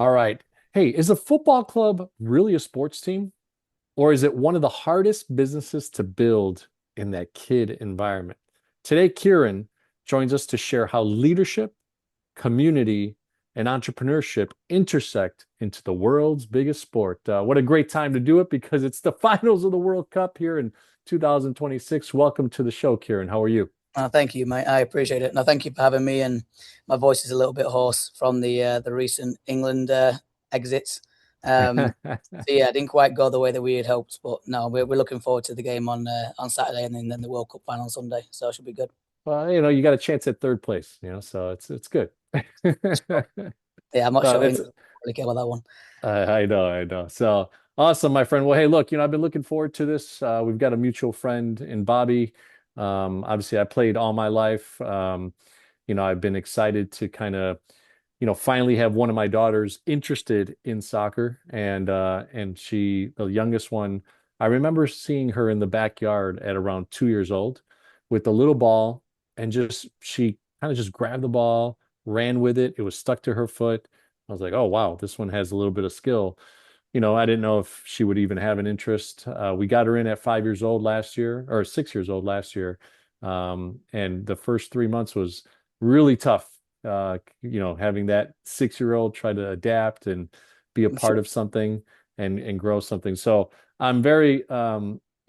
All right. Hey, is a football club really a sports team, or is it one of the hardest businesses to build in that kid environment? Today, Kieran joins us to share how leadership, community, and entrepreneurship intersect into the world's biggest sport. What a great time to do it because it's the finals of the World Cup here in 2026. Welcome to the show, Kieran. How are you? Thank you, mate. I appreciate it. No, thank you for having me. And my voice is a little bit hoarse from the recent England exits. So yeah, I didn't quite go the way that we had hoped, but no, we're looking forward to the game on Saturday and then the World Cup final on Sunday. So it should be good. Well, you got a chance at third place, so it's good. So, yeah, I'm not Well, sure it's England really care about that one. I know, I know. So awesome, my friend. Well, hey, look, I've been looking forward to this. We've got a mutual friend in Bobby. Obviously, I played all my life. I've been excited to kind of, finally have one of my daughters interested in soccer, and the youngest one, I remember seeing her in the backyard at around 2 years old with the little ball, and just she kind of just grabbed the ball, ran with it. It was stuck to her foot. I was like, oh wow, this one has a little bit of skill. I didn't know if she would even have an interest. We got her in at 5 years old last year, or 6 years old last year. And the first 3 months was really tough. Having that 6 year old try to adapt and be a I'm part sure. of something and grow something. So I'm very,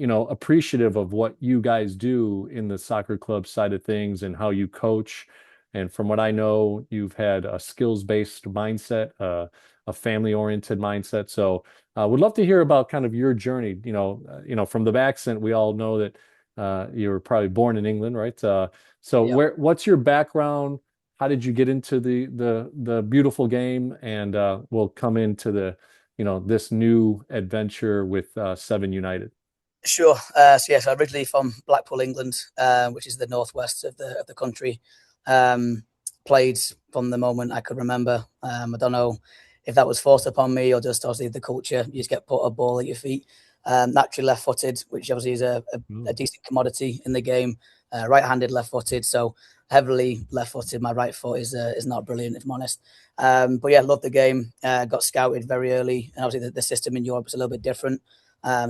appreciative of what you guys do in the soccer club side of things and how you coach. And from what I know, you've had a skills-based mindset, a family-oriented mindset. So, would love to hear about kind of your journey. From the accent, we all know that you were probably born in England, right? So, Yeah. what's your background? How did you get into the beautiful game? And we'll come into this new adventure with Seven United. Sure. So yes, originally from Blackpool, England, which is the northwest of the country. Um, Played from the moment I could remember. I don't know if that was forced upon me or just obviously the culture. You just get put a ball at your feet. Naturally left-footed, which obviously is a Mm. decent commodity in the game. Right-handed, left-footed. So heavily left-footed. My right foot is not brilliant, if I'm honest. But yeah, loved the game. Got scouted very early, and obviously the system in Europe is a little bit different.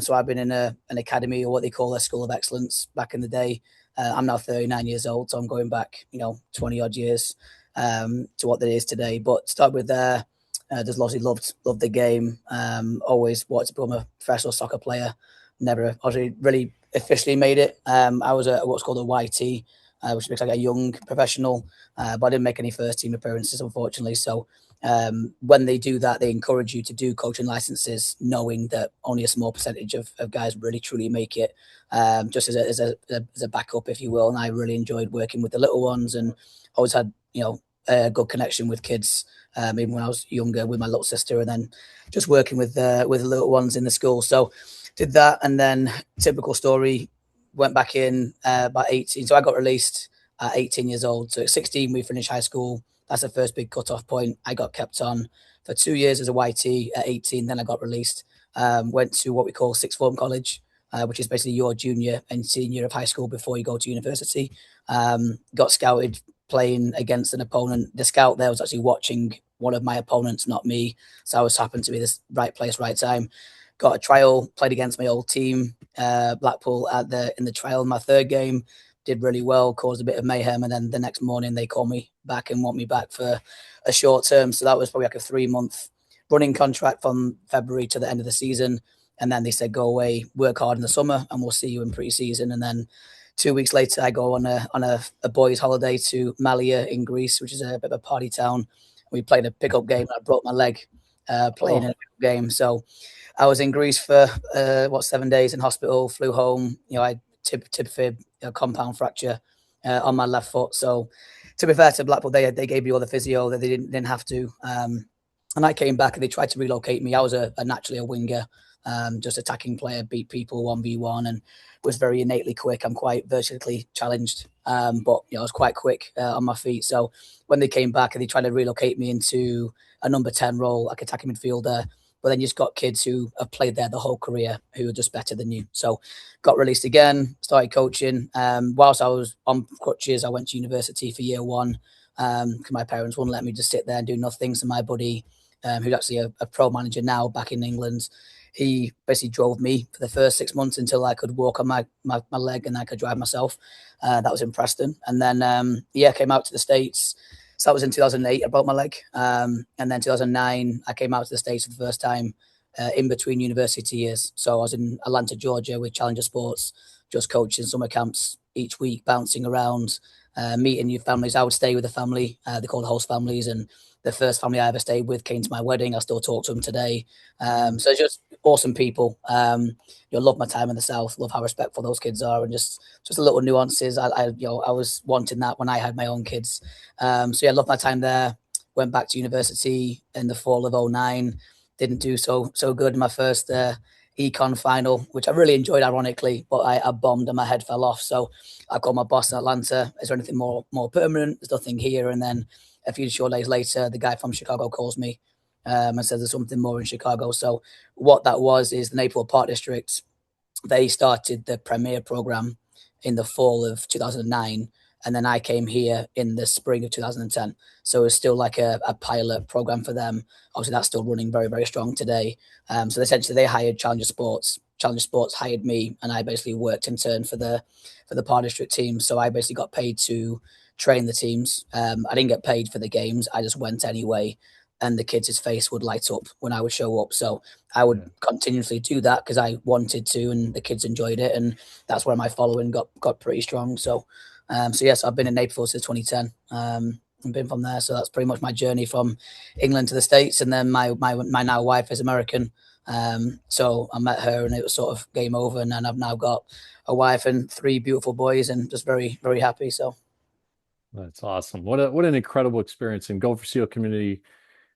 So I've been in an academy or what they call a school of excellence back in the day. I'm now 39 years old, so I'm going back, 20 odd years to what it is today. But start with there. Just obviously loved the game. Always wanted to become a professional soccer player. Never obviously really officially made it. I was what's called a YT, which looks like a young professional, but I didn't make any first team appearances, unfortunately. So when they do that, they encourage you to do coaching licenses, knowing that only a small percentage of guys really truly make it, just as a backup, if you will. And I really enjoyed working with the little ones, and always had a good connection with kids, even when I was younger with my little sister, and then just working with the little ones in the school. So did that, and then typical story. Went back in about 18, so I got released at 18 years old. So at 16, we finished high school. That's the first big cut-off point. I got kept on for 2 years as a YT at 18. Then I got released. Went to what we call sixth form college, which is basically your junior and senior of high school before you go to university. Got scouted playing against an opponent. The scout there was actually watching one of my opponents, not me. So I was happened to be this right place, right time. Got a trial, played against my old team, Blackpool in the trial. My third game, did really well, caused a bit of mayhem, and then the next morning they call me back and want me back for a short term. So that was probably like a 3 month running contract from February to the end of the season. And then they said, go away, work hard in the summer, and we'll see you in pre-season. And then 2 weeks later, I go on a boys' holiday to Malia in Greece, which is a bit of a party town. We played a pickup game. I broke my leg playing in Oh, a pickup game. So I was in Greece for 7 days in hospital. Flew home. I tib fib, compound fracture on my left foot. So to be fair to Blackpool, they gave me all the physio that they didn't have to. And I came back and they tried to relocate me. I was naturally a winger, just attacking player, beat people 1v1, and was very innately quick. I'm quite vertically challenged, but I was quite quick on my feet. So when they came back and they tried to relocate me into a number 10 role, like attacking midfielder, but then you just got kids who have played there the whole career who are just better than you. So got released again, started coaching. Whilst I was on crutches, I went to university for year one. because my parents wouldn't let me just sit there and do nothing. So my buddy, who's actually a pro manager now back in England, he basically drove me for the first 6 months until I could walk on my leg and I could drive myself. That was in Preston. And then, came out to the States. So that was in 2008. I broke my leg. And then 2009, I came out to the States for the first time in between university years. So I was in Atlanta, Georgia with Challenger Sports, just coaching summer camps each week, bouncing around, meeting new families. I would stay with the family. They called host families. And the first family I ever stayed with came to my wedding. I still talk to them today. So it's just awesome people. Love my time in the South, love how respectful those kids are, and just the little nuances. I was wanting that when I had my own kids. Love my time there. Went back to university in the fall of '09. Didn't do so good in my first econ final, which I really enjoyed, ironically, but I bombed and my head fell off. So I called my boss in Atlanta. Is there anything more permanent? There's nothing here. And then a few short days later, the guy from Chicago calls me and says there's something more in Chicago. So what that was is the Naperville Park District. They started the Premier program in the fall of 2009. And then I came here in the spring of 2010. So it was still like a pilot program for them. Obviously, that's still running very, very strong today. So essentially, they hired Challenger Sports. Challenger Sports hired me, and I basically worked in turn for the Par District team. So I basically got paid to train the teams. I didn't get paid for the games. I just went anyway, and the kids' face would light up when I would show up. So I would continuously do that because I wanted to, and the kids enjoyed it, and that's where my following got pretty strong. So yes, I've been in Naperville since 2010. And been from there. So that's pretty much my journey from England to the States. And then my now wife is American. So I met her and it was sort of game over. And then I've now got a wife and 3 beautiful boys and just very, very happy. So That's awesome. What an incredible experience. And Go4CEO community,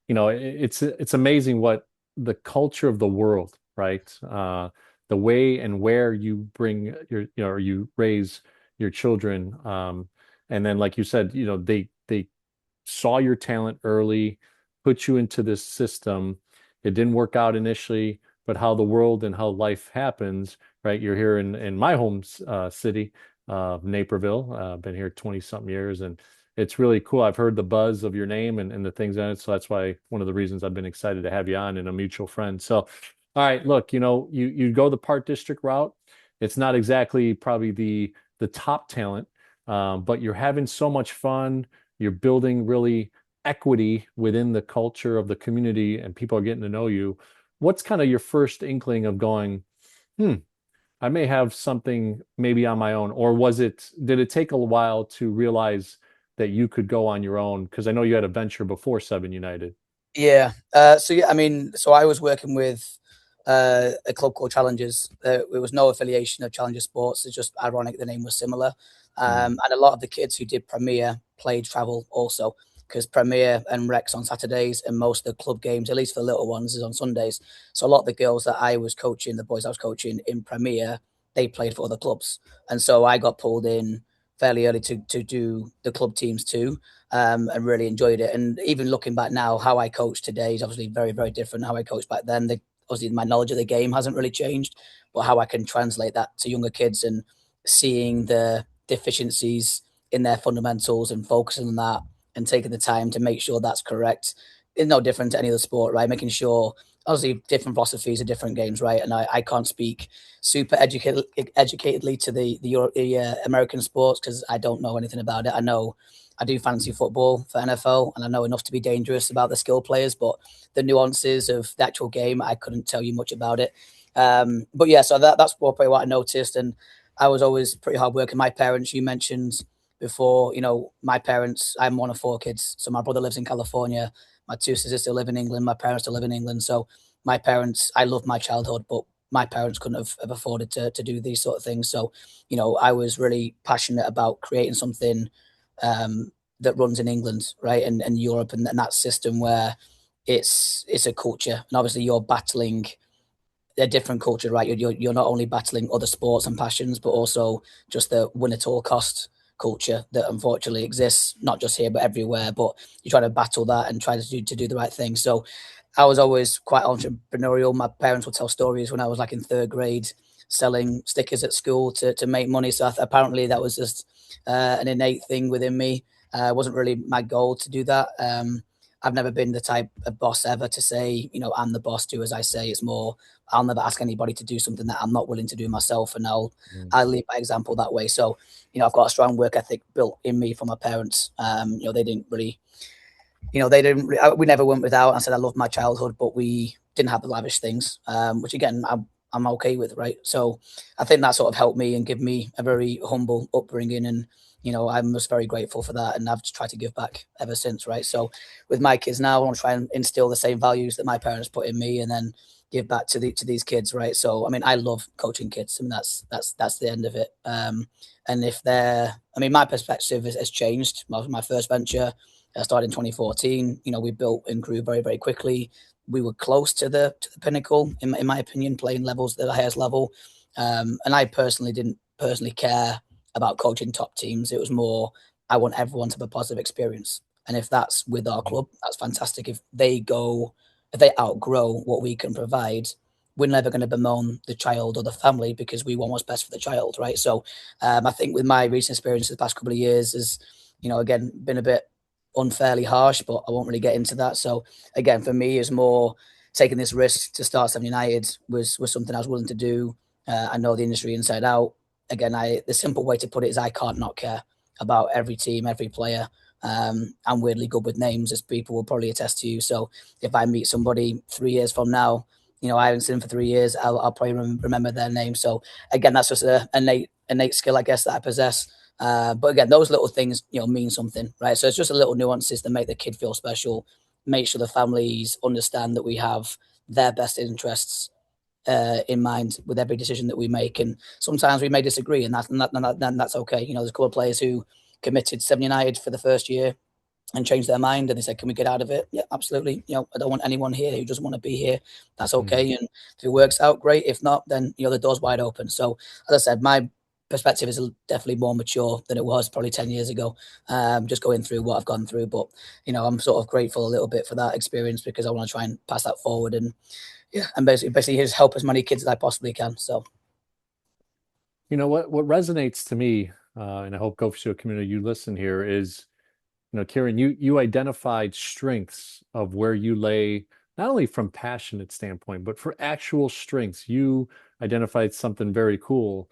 it's amazing what the culture of the world, right? The way and where you bring or you raise your children. And then, like you said, they saw your talent early, put you into this system. It didn't work out initially, but how the world and how life happens, right? You're here in my home city, Naperville. Been here 20 something years, and it's really cool. I've heard the buzz of your name and the things in it. So that's why one of the reasons I've been excited to have you on and a mutual friend. So, all right, look, you go the Park District route. It's not exactly probably the top talent, but you're having so much fun. You're building really equity within the culture of the community, and people are getting to know you. What's kind of your first inkling of going, I may have something maybe on my own, or did it take a while to realize that you could go on your own? Because I know you had a venture before Seven United. yeah. I mean, so I was working with a club called Challengers. It was no affiliation of Challenger Sports. It's just ironic the name was similar. And a lot of the kids who did Premier played travel also because Premier and Rex on Saturdays and most of the club games, at least for the little ones, is on Sundays. So a lot of the girls that I was coaching, the boys I was coaching in Premier, they played for other clubs. And so I got pulled in fairly early to do the club teams too, and really enjoyed it. And even looking back now, how I coach today is obviously very, very different. How I coached back then, obviously my knowledge of the game hasn't really changed, but how I can translate that to younger kids and seeing the deficiencies in their fundamentals and focusing on that and taking the time to make sure that's correct is no different to any other sport, right? Making sure obviously different philosophies of different games, right? And I can't speak super educatedly to the American sports because I don't know anything about it. I do fantasy football for NFL, and I know enough to be dangerous about the skill players, but the nuances of the actual game, I couldn't tell you much about it. But yeah, so that's probably what I noticed. And I was always pretty hard working. My parents, you mentioned before, my parents, I'm one of 4 kids. So my brother lives in California. My 2 sisters still live in England. My parents still live in England. So my parents, I love my childhood, but my parents couldn't have afforded to do these sort of things. So, I was really passionate about creating something that runs in England, right, and Europe, and that system where it's a culture, and obviously you're battling a different culture, right? You're not only battling other sports and passions, but also just the win at all cost culture that unfortunately exists not just here but everywhere. But you try to battle that and try to do the right thing. So I was always quite entrepreneurial. My parents would tell stories when I was like in 3rd grade, selling stickers at school to make money. So apparently that was just an innate thing within me. Wasn't really my goal to do that. I've never been the type of boss ever to say, I'm the boss, do as I say. It's more, I'll never ask anybody to do something that I'm not willing to do myself, and Mm. I'll lead by example that way. So, I've got a strong work ethic built in me from my parents. They didn't really, we never went without. I said I loved my childhood, but we didn't have the lavish things, which again, I'm okay with, right? So I think that sort of helped me and give me a very humble upbringing, and I'm just very grateful for that, and I've just tried to give back ever since, right? So with my kids now, I want to try and instill the same values that my parents put in me, and then give back to these kids, right? So I mean, I love coaching kids. I mean, that's the end of it. And if my perspective has changed. My first venture started in 2014. We built and grew very, very quickly. We were close to the pinnacle, in my opinion, playing levels at the highest level. And I personally didn't care about coaching top teams. It was more, I want everyone to have a positive experience. And if that's with our club, that's fantastic. If they outgrow what we can provide, we're never going to bemoan the child or the family, because we want what's best for the child, right? So I think with my recent experience the past couple of years is, again, been a bit unfairly harsh, but I won't really get into that. So again, for me, it's more taking this risk to start Seven United was something I was willing to do. I know the industry inside out. Again, the simple way to put it is I can't not care about every team, every player. I'm weirdly good with names, as people will probably attest to you. So if I meet somebody 3 years from now, I haven't seen them for 3 years, I'll probably remember their name. So again, that's just a innate skill, I guess, that I possess. But again, those little things, mean something, right? So it's just a little nuances that make the kid feel special, make sure the families understand that we have their best interests in mind with every decision that we make. And sometimes we may disagree, and that's okay. There's a couple of players who committed 7 United for the first year and changed their mind, and they said, "Can we get out of it?" Yeah, absolutely. I don't want anyone here who doesn't want to be here. That's Mm. okay. And if it works out, great. If not, then the door's wide open. So as I said, my perspective is definitely more mature than it was probably 10 years ago. Just going through what I've gone through, but I'm sort of grateful a little bit for that experience, because I want to try and pass that forward, and yeah, and basically just help as many kids as I possibly can. So What resonates to me, and I hope GO4CEO community, you listen here, is Kieran, you identified strengths of where you lay, not only from passionate standpoint, but for actual strengths. You identified something very cool,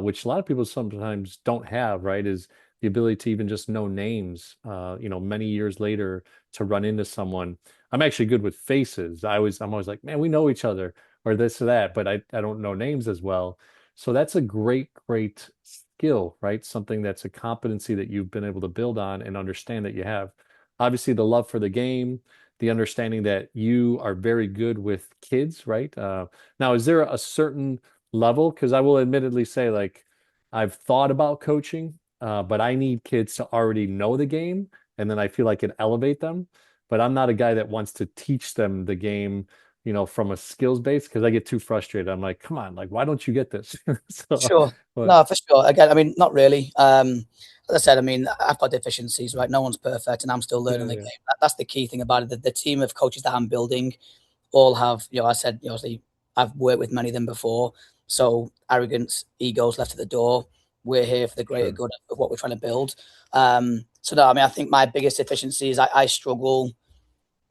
which a lot of people sometimes don't have, right? Is the ability to even just know names, many years later, to run into someone. I'm actually good with faces. I'm always like, man, we know each other, or this or that, but I don't know names as well. So that's a great, great skill, right? Something that's a competency that you've been able to build on and understand that you have. Obviously, the love for the game, the understanding that you are very good with kids, right? Now, is there a certain level? Because I will admittedly say, like, I've thought about coaching, but I need kids to already know the game, and then I feel like it elevate them. But I'm not a guy that wants to teach them the game, from a skills base, because I get too frustrated. I'm like, come on, like, why don't you get this? So, sure. but No, for sure. Again, not really. As I said, I've got deficiencies, right? No one's perfect, and I'm still learning yeah, the yeah, game. That's the key thing about it. The team of coaches that I'm building all have, I said, obviously, I've worked with many of them before. So arrogance, egos left at the door. We're here for the greater sure. good of what we're trying to build. So no, I think my biggest deficiency is I struggle,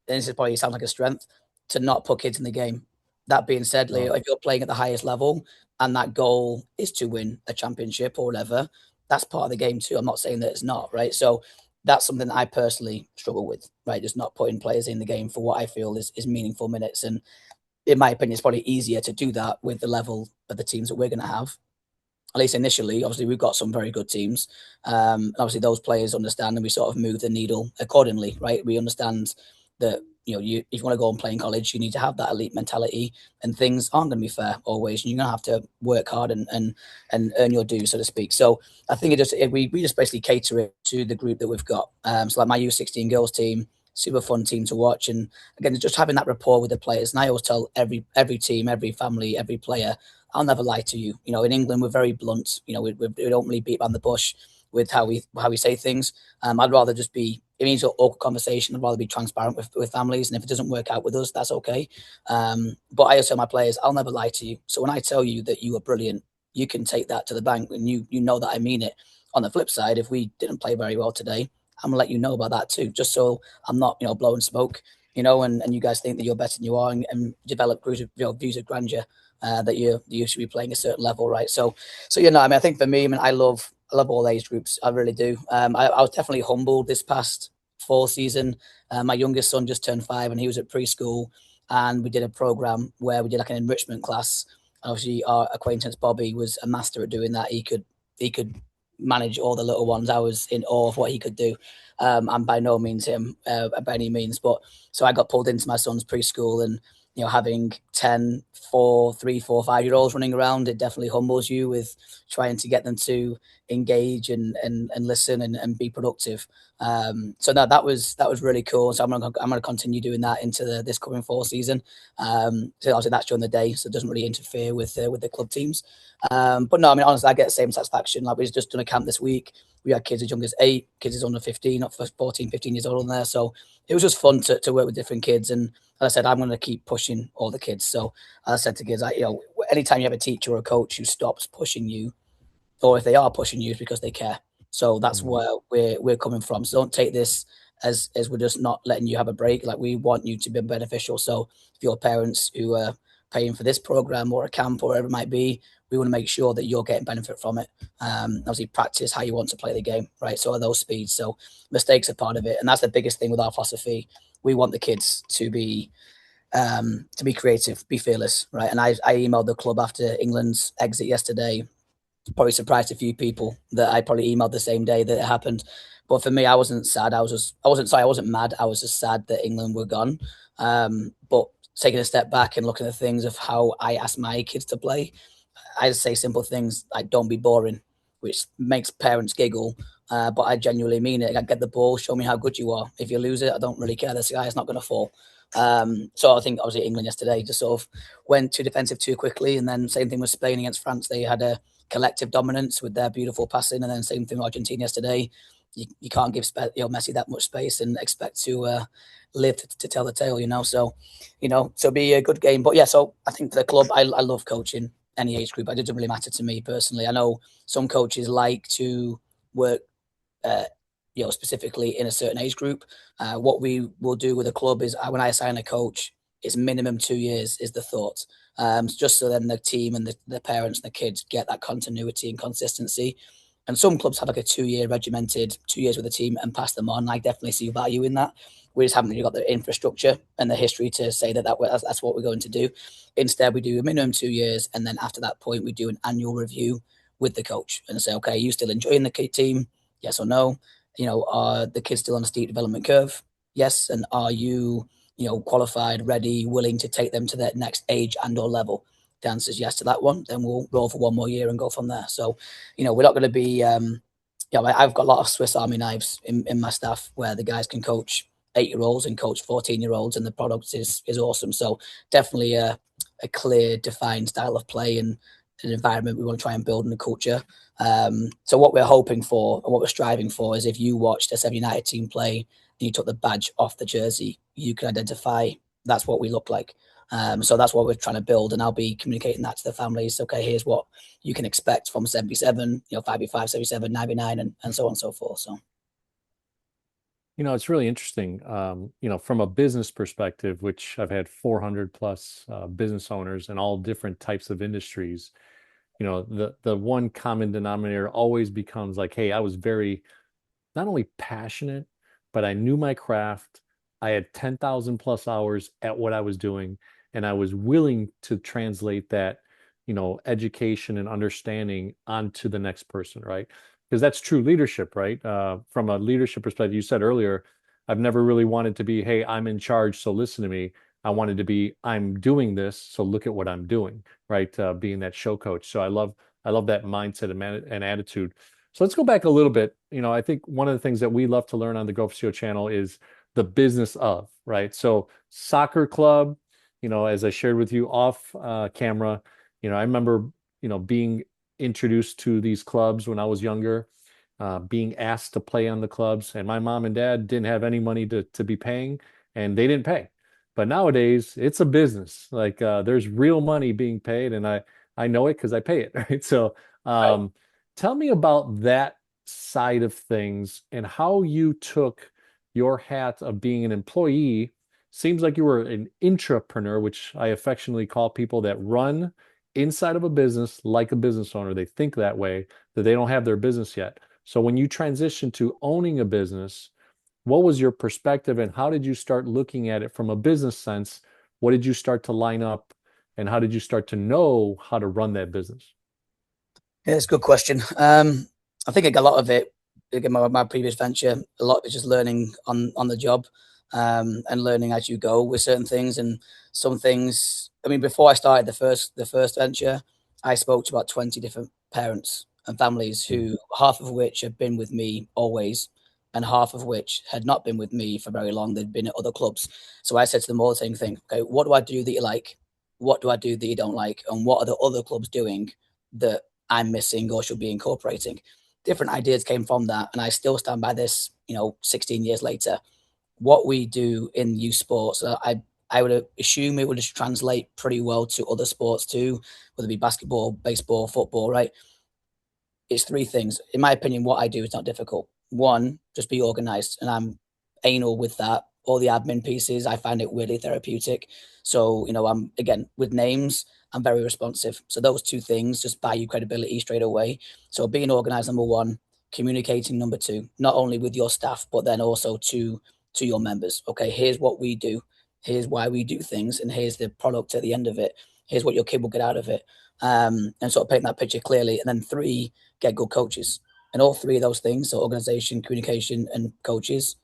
and this is probably sounds like a strength, to not put kids in the game. That being said, Leo, Oh, if you're playing at the highest level and that goal is to win a championship or whatever, that's part of the game too. I'm not saying that it's not, right? So that's something that I personally struggle with, right? Just not putting players in the game for what I feel is meaningful minutes. And in my opinion, it's probably easier to do that with the level of the teams that we're going to have. At least initially, obviously, we've got some very good teams. Obviously, those players understand, and we sort of move the needle accordingly, right? We understand that if you want to go and play in college, you need to have that elite mentality, and things aren't going to be fair always. You're going to have to work hard and earn your due, so to speak. So I think we just basically cater it to the group that we've got. So like my U16 girls team, super fun team to watch, and again, just having that rapport with the players. And I always tell every team, every family, every player, I'll never lie to you. In England, we're very blunt. We don't really beat around the bush with how we say things. I'd rather just be, it means an awkward conversation. I'd rather be transparent with families. And if it doesn't work out with us, that's okay. But I also tell my players, I'll never lie to you. So when I tell you that you are brilliant, you can take that to the bank, and you know that I mean it. On the flip side, if we didn't play very well today, I'm gonna let you know about that too, just so I'm not, blowing smoke, and you guys think that you're better than you are, and develop views of grandeur, that you should be playing a certain level, right? So I mean, I think for me, I mean, I love all age groups, I really do. I was definitely humbled this past fall season. My youngest son just turned 5, and he was at preschool, and we did a program where we did like an enrichment class. Obviously, our acquaintance Bobby was a master at doing that. He could manage all the little ones. I was in awe of what he could do. I'm by no means him, by any means, but so I got pulled into my son's preschool, and having 10, 4, 3, 4, 5-year-olds running around, it definitely humbles you with trying to get them to engage and listen and be productive. So that was really cool. So I'm gonna continue doing that into this coming fall season. So obviously that's during the day, so it doesn't really interfere with the club teams. But no, I mean, honestly, I get the same satisfaction. Like, we've just done a camp this week. We had kids as young as 8, kids as under 15, up for 14, 15 years old on there. So it was just fun to work with different kids. And as I said, I'm going to keep pushing all the kids. So as I said to kids, anytime you have a teacher or a coach who stops pushing you, or if they are pushing you, it's because they care. So that's Mhm. where we're coming from. So don't take this as we're just not letting you have a break. Like, we want you to be beneficial. So if your parents who are paying for this program or a camp or whatever it might be, we want to make sure that you're getting benefit from it. Obviously, practice how you want to play the game, right? So are those speeds. So mistakes are part of it, and that's the biggest thing with our philosophy. We want the kids to be creative, be fearless, right? And I emailed the club after England's exit yesterday. Probably surprised a few people that I probably emailed the same day that it happened. But for me, I wasn't sad. I wasn't sorry. I wasn't mad. I was just sad that England were gone. But taking a step back and looking at things of how I asked my kids to play, I just say simple things like "don't be boring," which makes parents giggle. But I genuinely mean it. Like, get the ball, show me how good you are. If you lose it, I don't really care. The sky is not going to fall. So I think obviously England yesterday just sort of went too defensive too quickly, and then same thing with Spain against France. They had a collective dominance with their beautiful passing, and then same thing with Argentina yesterday. You can't give Messi that much space and expect to live to tell the tale. So be a good game. But yeah, so I think for the club, I love coaching any age group. It doesn't really matter to me personally. I know some coaches like to work, uh, specifically in a certain age group. What we will do with a club is, when I assign a coach, is minimum 2 years is the thought. Just so then the team and the parents and the kids get that continuity and consistency. And some clubs have like a 2-year regimented 2 years with the team and pass them on. I definitely see value in that. We just haven't really got the infrastructure and the history to say that's what we're going to do. Instead, we do a minimum 2 years, and then after that point, we do an annual review with the coach and say, okay, are you still enjoying the team? Yes or no? Are the kids still on a steep development curve? Yes. And are you, qualified, ready, willing to take them to their next age and or level? The answer is yes to that one. Then we'll roll for one more year and go from there. So, we're not going to be, I've got a lot of Swiss Army knives in my staff where the guys can coach 8-year-olds and coach 14-year-olds, and the product is awesome. So definitely a clear, defined style of play and an environment we want to try and build in the culture. So what we're hoping for and what we're striving for is, if you watched a Seven United team play and you took the badge off the jersey, you can identify that's what we look like. So that's what we're trying to build, and I'll be communicating that to the families. Okay, here's what you can expect from 77, 5v5, 77, 99, and so on and so forth. So It's really interesting. From a business perspective, which I've had 400 plus business owners in all different types of industries. The one common denominator always becomes like, hey, I was very not only passionate, but I knew my craft. I had 10,000 plus hours at what I was doing, and I was willing to translate that, education and understanding onto the next person, right? Because that's true leadership, right? From a leadership perspective, you said earlier, I've never really wanted to be, hey, I'm in charge, so listen to me. I wanted to be, I'm doing this, so look at what I'm doing, right? Being that show coach. So I love that mindset and attitude. So let's go back a little bit. I think one of the things that we love to learn on the Go4CEO channel is the business of, right? So soccer club, as I shared with you off camera, I remember, being introduced to these clubs when I was younger, being asked to play on the clubs, and my mom and dad didn't have any money to be paying, and they didn't pay. But nowadays, it's a business. Like there's real money being paid, and I know it because I pay it, right? So right. tell me about that side of things and how you took your hat of being an employee. Seems like you were an intrapreneur, which I affectionately call people that run inside of a business like a business owner. They think that way, that they don't have their business yet. So when you transition to owning a business, what was your perspective and how did you start looking at it from a business sense? What did you start to line up and how did you start to know how to run that business? Yeah, it's a good question. I think a lot of it, again, my previous venture, a lot of it's just learning on the job, and learning as you go with certain things. And some things, I mean, before I started the first venture, I spoke to about 20 different parents and families who half of which have been with me always, and half of which had not been with me for very long. They'd been at other clubs. So I said to them all the same thing. Okay, what do I do that you like? What do I do that you don't like? And what are the other clubs doing that I'm missing or should be incorporating? Different ideas came from that, and I still stand by this. 16 years later, what we do in youth sports, I would assume it would just translate pretty well to other sports too, whether it be basketball, baseball, football. Right? It's three things. In my opinion, what I do is not difficult. One, just be organized, and I'm anal with that. All the admin pieces, I find it really therapeutic. So, I'm again with names, I'm very responsive. So those two things just buy you credibility straight away. So being organized, number one, communicating, number two, not only with your staff, but then also to your members. Okay, here's what we do, here's why we do things, and here's the product at the end of it. Here's what your kid will get out of it. And sort of paint that picture clearly. And then three, get good coaches. And all three of those things, so organization, communication, and coaches,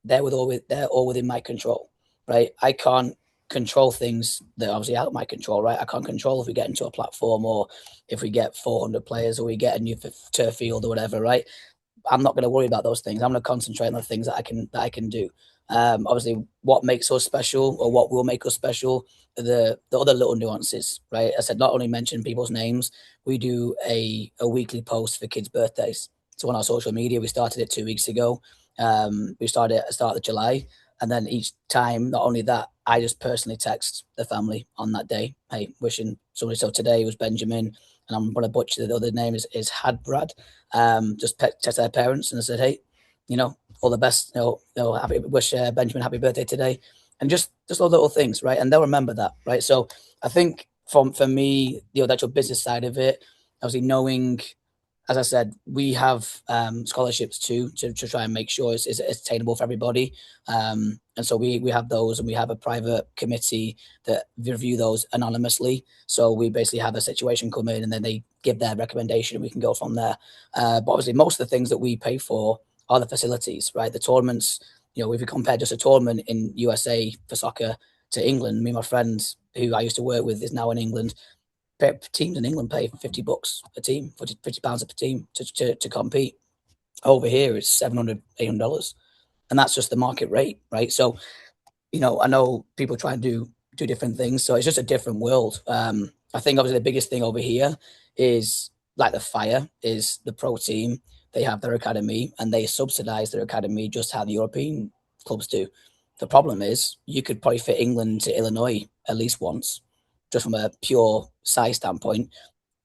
they're all within my control, right? I can't control things that are obviously out of my control, right? I can't control if we get into a platform or if we get 400 players or we get a new turf field or whatever, right? I'm not going to worry about those things. I'm going to concentrate on the things that I can do. Obviously, what makes us special or what will make us special are the other little nuances, right? I said not only mention people's names, we do a weekly post for kids' birthdays. So on our social media, we started it 2 weeks ago. We started at the start of July, and then each time, not only that, I just personally text the family on that day, hey, wishing somebody. So today was Benjamin, and I'm going to butcher the other name is Hadbrad. Just text their parents and I said, hey, all the best. Happy wish Benjamin happy birthday today, and just all little things, right? And they'll remember that, right? So I think for me, the actual business side of it, obviously knowing, as I said, we have scholarships too to try and make sure it's attainable for everybody. And so we have those, and we have a private committee that review those anonymously. So we basically have a situation come in, and then they give their recommendation, and we can go from there. But obviously, most of the things that we pay for are the facilities, right? The tournaments. If you compare just a tournament in USA for soccer to England, me and my friend who I used to work with is now in England. Teams in England pay $50 a team, £50 a team to compete. Over here, it's $700, $800, and that's just the market rate, right? So, I know people try and do different things, so it's just a different world. I think obviously the biggest thing over here is like the fire is the pro team. They have their academy and they subsidize their academy just how the European clubs do. The problem is you could probably fit England to Illinois at least once, just from a pure size standpoint.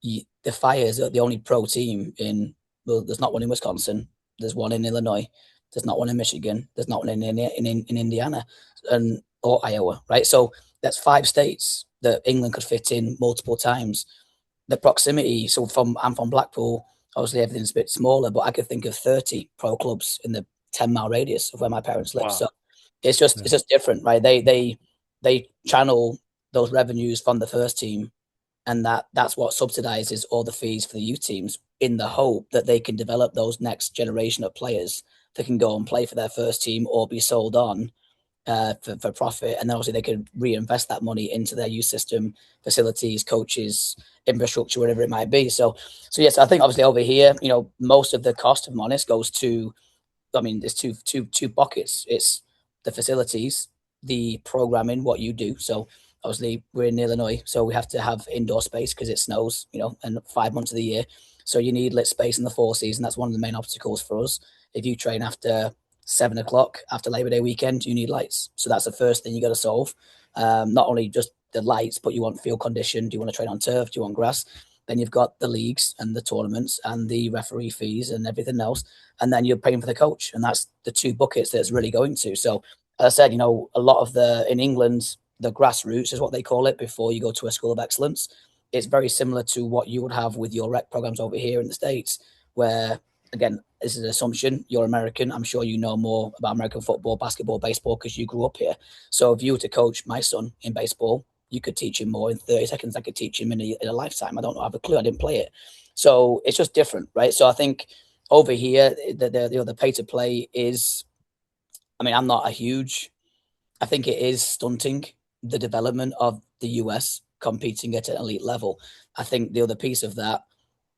The Fires are the only pro team in. Well, there's not one in Wisconsin. There's one in Illinois. There's not one in Michigan. There's not one in Indiana, and or Iowa, right? So that's 5 states that England could fit in multiple times. The proximity. So I'm from Blackpool. Obviously, everything's a bit smaller, but I could think of 30 pro clubs in the 10-mile radius of where my parents live. So Wow. it's just different, right? They channel those revenues from the first team, and that's what subsidizes all the fees for the youth teams, in the hope that they can develop those next generation of players that can go and play for their first team or be sold on for profit, and then obviously they could reinvest that money into their youth system, facilities, coaches, infrastructure, whatever it might be. So yes, I think obviously over here, most of the cost, if I'm honest, goes to. I mean, there's two buckets. It's the facilities, the programming, what you do. So obviously we're in Illinois, so we have to have indoor space because it snows, and 5 months of the year. So you need lit space in the fall season. That's one of the main obstacles for us. If you train after 7 o'clock after Labor Day weekend, you need lights. So that's the first thing you got to solve. Not only just the lights, but you want field condition. Do you want to train on turf? Do you want grass? then you've got the leagues and the tournaments and the referee fees and everything else, and then you're paying for the coach, and that's the two buckets that it's really going to. So, as I said, a lot of in England, the grassroots is what they call it before you go to a school of excellence. It's very similar to what you would have with your rec programs over here in the States, where, again, this is an assumption, you're American. I'm sure you know more about American football, basketball, baseball, because you grew up here. So if you were to coach my son in baseball, you could teach him more in 30 seconds. I could teach him in a lifetime. I don't know, I have a clue. I didn't play it. So it's just different, right? So I think over here, the pay to play is, I mean, I'm not a huge, I think it is stunting the development of the US competing at an elite level. I think the other piece of that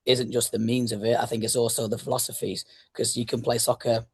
isn't just the means of it. I think it's also the philosophies, because you can play soccer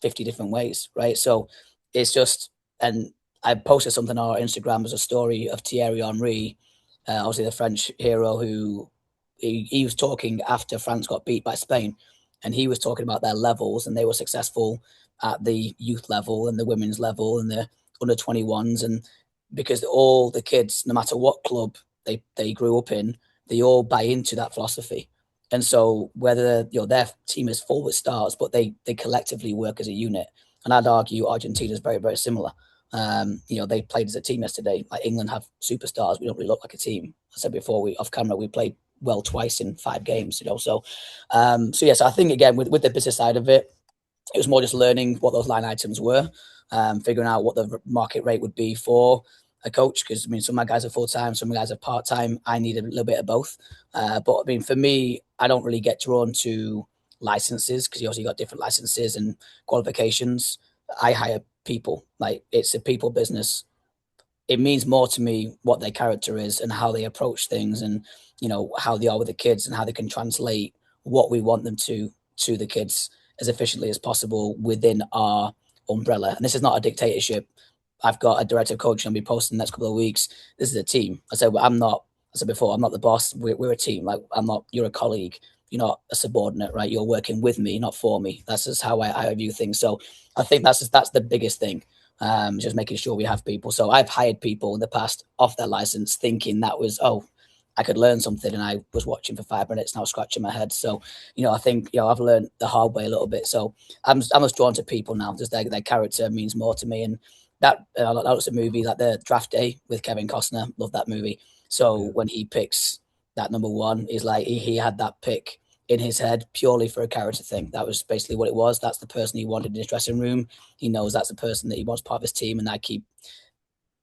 50 different ways, right? So it's just, and I posted something on our Instagram as a story of Thierry Henry, obviously the French hero, who he was talking after France got beat by Spain, and he was talking about their levels, and they were successful at the youth level and the women's level and the under 21s, and because all the kids, no matter what club they grew up in, they all buy into that philosophy. And so whether their team is full with stars, but they collectively work as a unit. And I'd argue Argentina is very, very similar. They played as a team yesterday. Like England have superstars. We don't really look like a team. I said before, we off camera, we played well twice in 5 games, So yes, I think again with the business side of it, it was more just learning what those line items were, figuring out what the market rate would be for a coach. Because I mean, some of my guys are full time, some of my guys are part time. I need a little bit of both. But I mean, for me, I don't really get drawn to licenses, because you also got different licenses and qualifications. I hire people. Like, it's a people business. It means more to me what their character is and how they approach things, and how they are with the kids and how they can translate what we want them to the kids as efficiently as possible within our umbrella. And this is not a dictatorship. I've got a director of coaching I'll be posting the next couple of weeks. This is a team. I said, well, I said before, I'm not the boss. We're a team. Like, you're a colleague. You're not a subordinate, right? You're working with me, not for me. That's just how I view things. So I think that's the biggest thing. Just making sure we have people. So I've hired people in the past off their license, thinking that was, I could learn something, and I was watching for 5 minutes and I was scratching my head. So, I think I've learned the hard way a little bit. So I'm just drawn to people now. Just their character means more to me, and that was a movie like The Draft Day with Kevin Costner. Love that movie. So when he picks that number one, is like he had that pick in his head purely for a character thing. That was basically what it was. That's the person he wanted in his dressing room. He knows that's the person that he wants part of his team, and I keep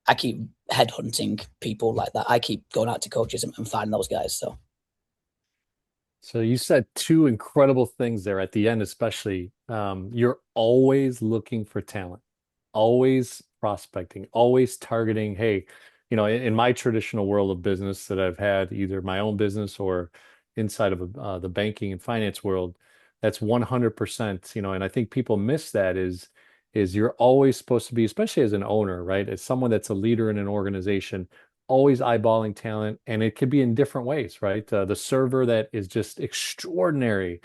headhunting people like that. I keep going out to coaches and finding those guys. So you said two incredible things there at the end, especially. You're always looking for talent, always prospecting, always targeting. Hey, in my traditional world of business that I've had, either my own business or inside of the banking and finance world, that's 100%. And I think people miss that is you're always supposed to be, especially as an owner, right? As someone that's a leader in an organization, always eyeballing talent, and it could be in different ways, right? The server that is just extraordinary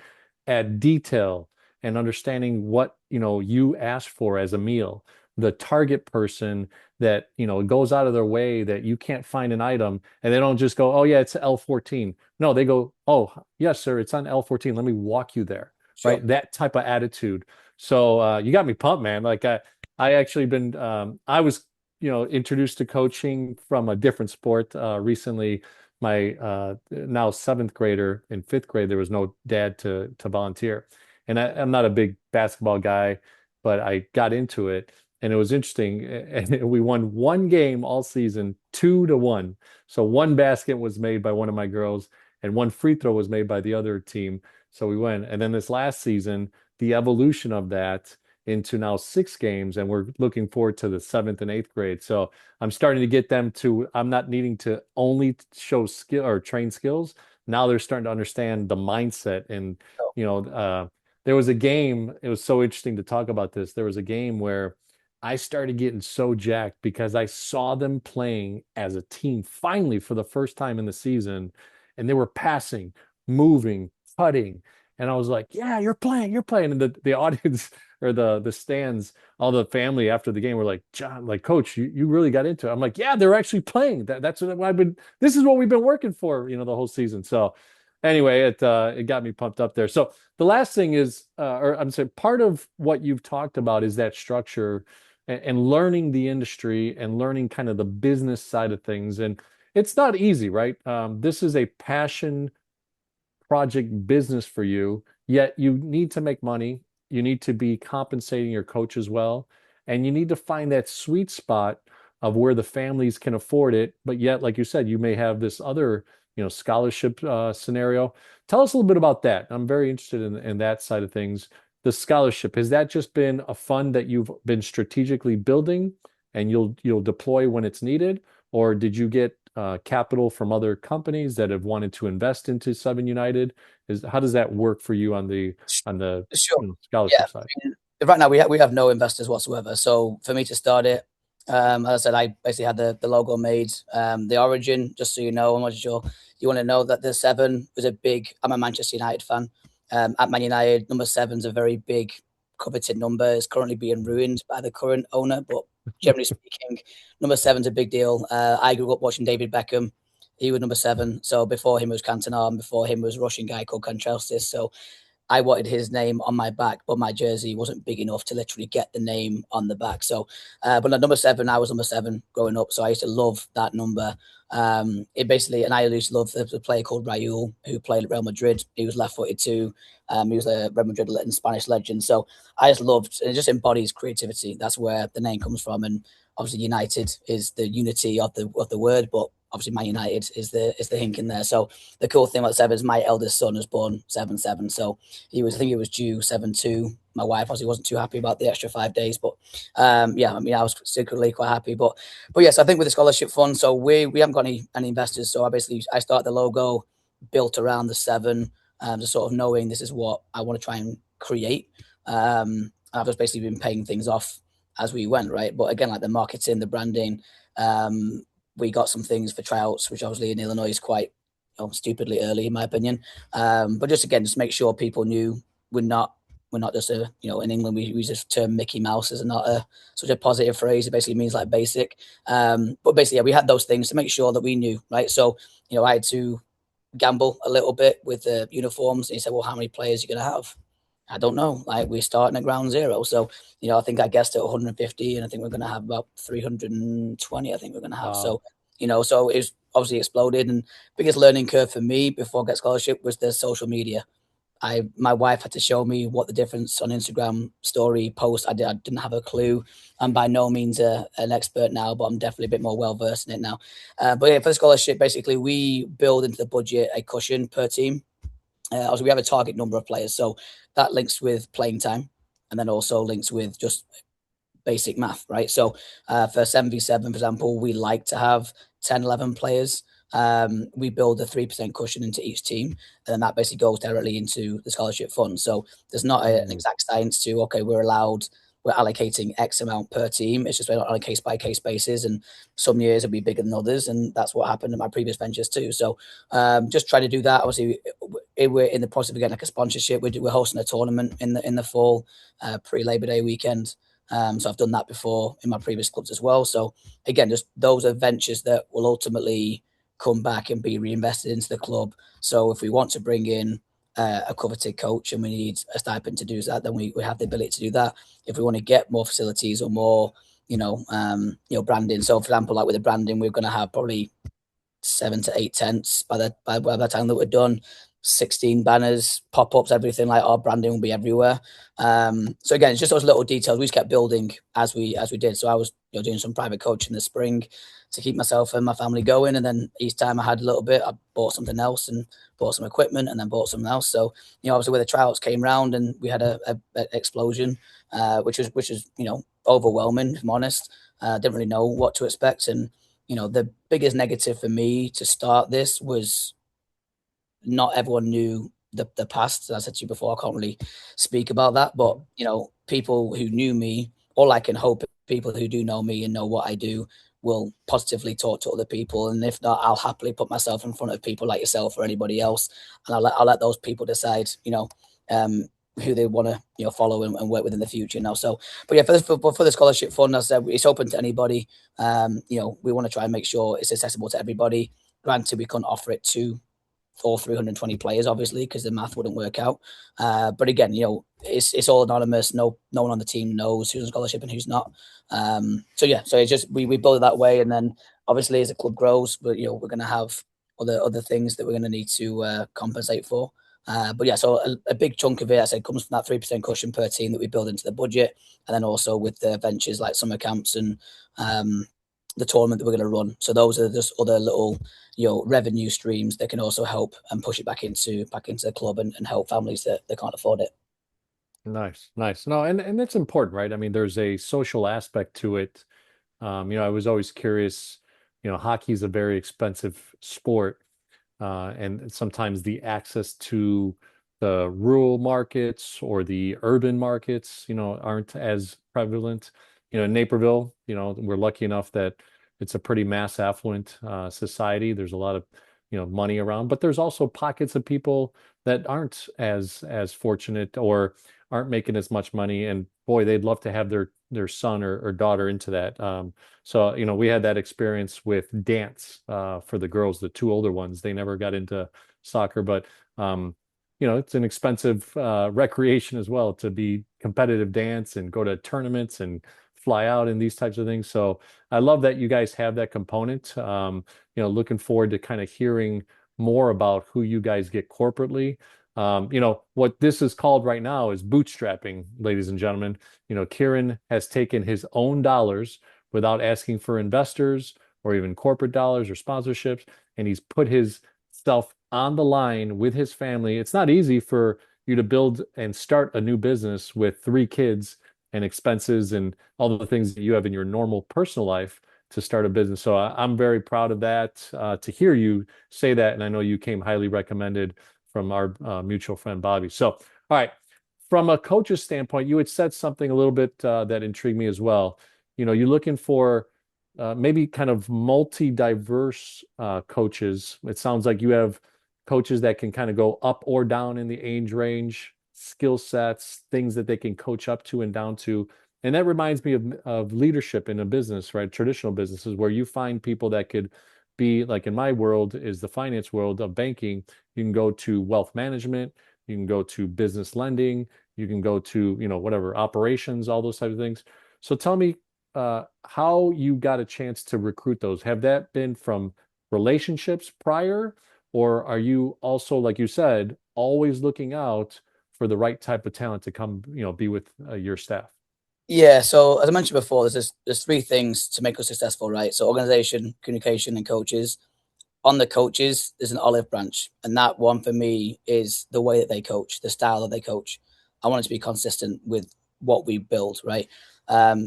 at detail and understanding what you ask for as a meal. The target person that goes out of their way that you can't find an item, and they don't just go, oh yeah, it's L14. No, they go, oh yes sir, it's on L14. Let me walk you there, Sure. right? That type of attitude. So you got me pumped, man. Like I actually been I was introduced to coaching from a different sport recently. My now seventh grader in fifth grade, there was no dad to volunteer, and I'm not a big basketball guy, but I got into it, and it was interesting. And we won one game all season, 2-1. So one basket was made by one of my girls, and one free throw was made by the other team. So we win. And then this last season, the evolution of that into now 6 games, and we're looking forward to the seventh and eighth grade. So I'm starting to get them to, I'm not needing to only show skill or train skills. Now they're starting to understand the mindset. And, there was a game, it was so interesting to talk about this. There was a game where I started getting so jacked because I saw them playing as a team finally for the first time in the season, and they were passing, moving, cutting. And I was like, yeah, you're playing, you're playing. And the audience or the stands, all the family after the game were like, John, like, coach, you really got into it. I'm like, yeah, they're actually playing. That's what I've been, this is what we've been working for, the whole season. So Anyway, it got me pumped up there. So the last thing is, or I'm saying, part of what you've talked about is that structure and learning the industry and learning kind of the business side of things. And it's not easy, right? This is a passion project business for you, yet you need to make money. You need to be compensating your coach as well. And you need to find that sweet spot of where the families can afford it. But yet, like you said, you may have this other, scholarship scenario. Tell us a little bit about that. I'm very interested in that side of things. The scholarship, has that just been a fund that you've been strategically building and you'll deploy when it's needed? Or did you get capital from other companies that have wanted to invest into Seven United? How does that work for you on the Sure. Yeah. scholarship side? I mean, right now we have no investors whatsoever. So for me to start it, as I said, I basically had the logo made. The origin, just so you know, I'm not sure you want to know that the seven was a big. I'm a Manchester United fan. At Man United, number seven's a very big coveted number. It's currently being ruined by the current owner, but generally speaking, number seven's a big deal. I grew up watching David Beckham. He was number seven. So before him was Cantona, and before him was a Russian guy called Kanchelskis. So I wanted his name on my back, but my jersey wasn't big enough to literally get the name on the back. So, but at number seven, I was number seven growing up. So I used to love that number. It basically, and I used to love the player called Raul, who played at Real Madrid. He was left footed too. He was a Real Madrid and Spanish legend. So I just loved, and it just embodies creativity. That's where the name comes from. And obviously, United is the unity of the word, but obviously, Man United is the hink in there. So the cool thing about seven is my eldest son was born 7-7. So I think he was due 7-2. My wife obviously wasn't too happy about the extra 5 days, but yeah, I mean, I was secretly quite happy. But yes, I think with the scholarship fund, so we haven't got any investors. So I started the logo built around the seven, just sort of knowing this is what I want to try and create. I've just basically been paying things off as we went, right? But again, like the marketing, the branding, we got some things for tryouts, which obviously in Illinois is quite stupidly early in my opinion. But just again, just make sure people knew we're not just in England we use this term Mickey Mouse is not such a positive phrase. It basically means like basic. But basically, yeah, we had those things to make sure that we knew, right? So I had to gamble a little bit with the uniforms. And he said, well, how many players are you going to have? I don't know. Like we're starting at ground zero. So, I think I guessed at 150 and I think we're going to have about 320. I think we're going to have. Wow. So, so it's obviously exploded. And biggest learning curve for me before I get scholarship was the social media. My wife had to show me what the difference on Instagram story post. I didn't have a clue. I'm by no means an expert now, but I'm definitely a bit more well versed in it now. But yeah, for the scholarship, basically we build into the budget a cushion per team. Also, we have a target number of players, so that links with playing time, and then also links with just basic math, right? So for 7v7, for example, we like to have 10, 11 players. We build a 3% cushion into each team, and then that basically goes directly into the scholarship fund. So there's not an Mm. exact science to, okay, we're allocating X amount per team. It's just on a case by case basis. And some years it'll be bigger than others. And that's what happened in my previous ventures too. So just try to do that. Obviously, we're in the process of getting like a sponsorship. We're hosting a tournament in the fall, pre Labor Day weekend. So I've done that before in my previous clubs as well. So again, just those are ventures that will ultimately come back and be reinvested into the club. So if we want to bring in a coveted coach and we need a stipend to do that, then we have the ability to do that. If we want to get more facilities or more, branding. So for example, like with the branding, we're going to have probably 7 to 8 tents by the time that we're done. 16 banners, pop-ups, everything. Like our branding will be everywhere. So again, it's just those little details we just kept building as we did. So I was doing some private coaching in the spring to keep myself and my family going, and then each time I had a little bit, I bought something else and bought some equipment and then bought something else. So obviously where the tryouts came round and we had a explosion, which was overwhelming, if I'm honest. Didn't really know what to expect. And the biggest negative for me to start this was not everyone knew the past. As I said to you before, I can't really speak about that. But people who knew me, all I can hope people who do know me and know what I do will positively talk to other people. And if not, I'll happily put myself in front of people like yourself or anybody else, and I'll let those people decide. Who they want to follow and work with in the future now. So, but yeah, for the scholarship fund, as I said, it's open to anybody. We want to try and make sure it's accessible to everybody. Granted, we couldn't offer it to all 320 players, obviously, because the math wouldn't work out. But again, it's all anonymous. No one on the team knows who's on scholarship and who's not. So it's just we build it that way, and then obviously as the club grows, but we're going to have other things that we're going to need to compensate for. But yeah, so a big chunk of it, I said, comes from that 3% cushion per team that we build into the budget, and then also with the ventures like summer camps and the tournament that we're going to run. So those are just other little revenue streams that can also help and push it back into the club and help families that can't afford it. Nice, nice. No, and that's important, right? I mean, there's a social aspect to it. I was always curious, hockey is a very expensive sport. And sometimes the access to the rural markets or the urban markets, aren't as prevalent. In Naperville, we're lucky enough that it's a pretty mass affluent society. There's a lot of, money around, but there's also pockets of people that aren't as fortunate or aren't making as much money. And boy, they'd love to have their son or daughter into that. So, we had that experience with dance for the girls, the two older ones. They never got into soccer, but it's an expensive recreation as well to be competitive dance and go to tournaments and fly out and these types of things. So I love that you guys have that component. Looking forward to kind of hearing more about who you guys get corporately. What this is called right now is bootstrapping, ladies and gentlemen. Kieran has taken his own dollars without asking for investors or even corporate dollars or sponsorships, and he's put his self on the line with his family. It's not easy for you to build and start a new business with three kids and expenses and all the things that you have in your normal personal life to start a business. So I'm very proud of that, to hear you say that. And I know you came highly recommended from our mutual friend, Bobby. So, all right, from a coach's standpoint, you had said something a little bit that intrigued me as well. You're looking for maybe kind of multi-diverse coaches. It sounds like you have coaches that can kind of go up or down in the age range, skill sets, things that they can coach up to and down to. And that reminds me of leadership in a business, right? Traditional businesses where you find people that could be like in my world is the finance world of banking. You can go to wealth management, you can go to business lending, you can go to, whatever operations, all those types of things. So tell me how you got a chance to recruit those. Have that been from relationships prior, or are you also, like you said, always looking out for the right type of talent to come, be with your staff? Yeah, so as I mentioned before, there's three things to make us successful, right? So organization, communication, and coaches. On the coaches, there's an olive branch, and that one for me is the way that they coach, the style that they coach. I want it to be consistent with what we build, right?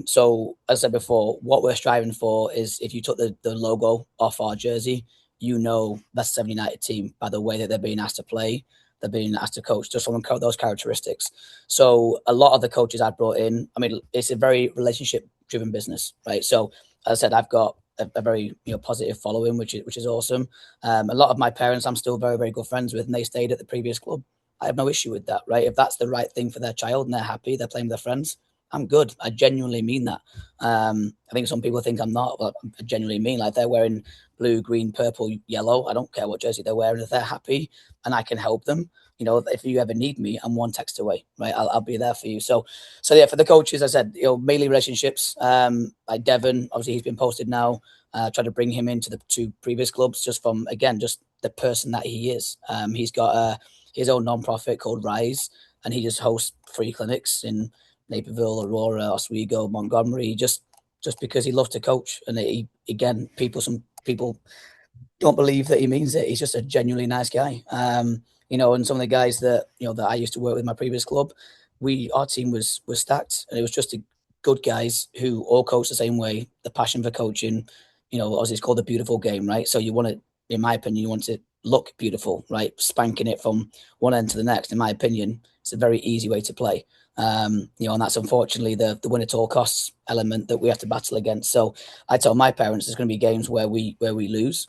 So as I said before, what we're striving for is if you took the logo off our jersey, that's a 7 United team by the way that they're being asked to play, they're being asked to coach, just from those characteristics. So a lot of the coaches I brought in, I mean, it's a very relationship driven business, right? So as I said, I've got a very positive following, which is awesome. A lot of my parents I'm still very very good friends with, and they stayed at the previous club. I have no issue with that, right? If that's the right thing for their child and they're happy, they're playing with their friends, I'm good. I genuinely mean that. I think some people think I'm not, but I genuinely mean like they're wearing blue, green, purple, yellow. I don't care what jersey they're wearing. If they're happy and I can help them, if you ever need me, I'm one text away, right? I'll be there for you. So yeah, for the coaches, I said, mainly relationships. Like Devon, obviously he's been posted now. Tried to bring him into the two previous clubs just from, again, just the person that he is. He's got his own non-profit called Rise, and he just hosts free clinics in Naperville, Aurora, Oswego, Montgomery, just because he loves to coach. And some people don't believe that he means it. He's just a genuinely nice guy. And some of the guys that I used to work with in my previous club, our team was stacked, and it was just good guys who all coach the same way. The passion for coaching, as it's called the beautiful game, right? So you want to, in my opinion, you want to look beautiful, right? Spanking it from one end to the next. In my opinion, it's a very easy way to play. And that's unfortunately the win at all costs element that we have to battle against. So I told my parents there's going to be games where we lose,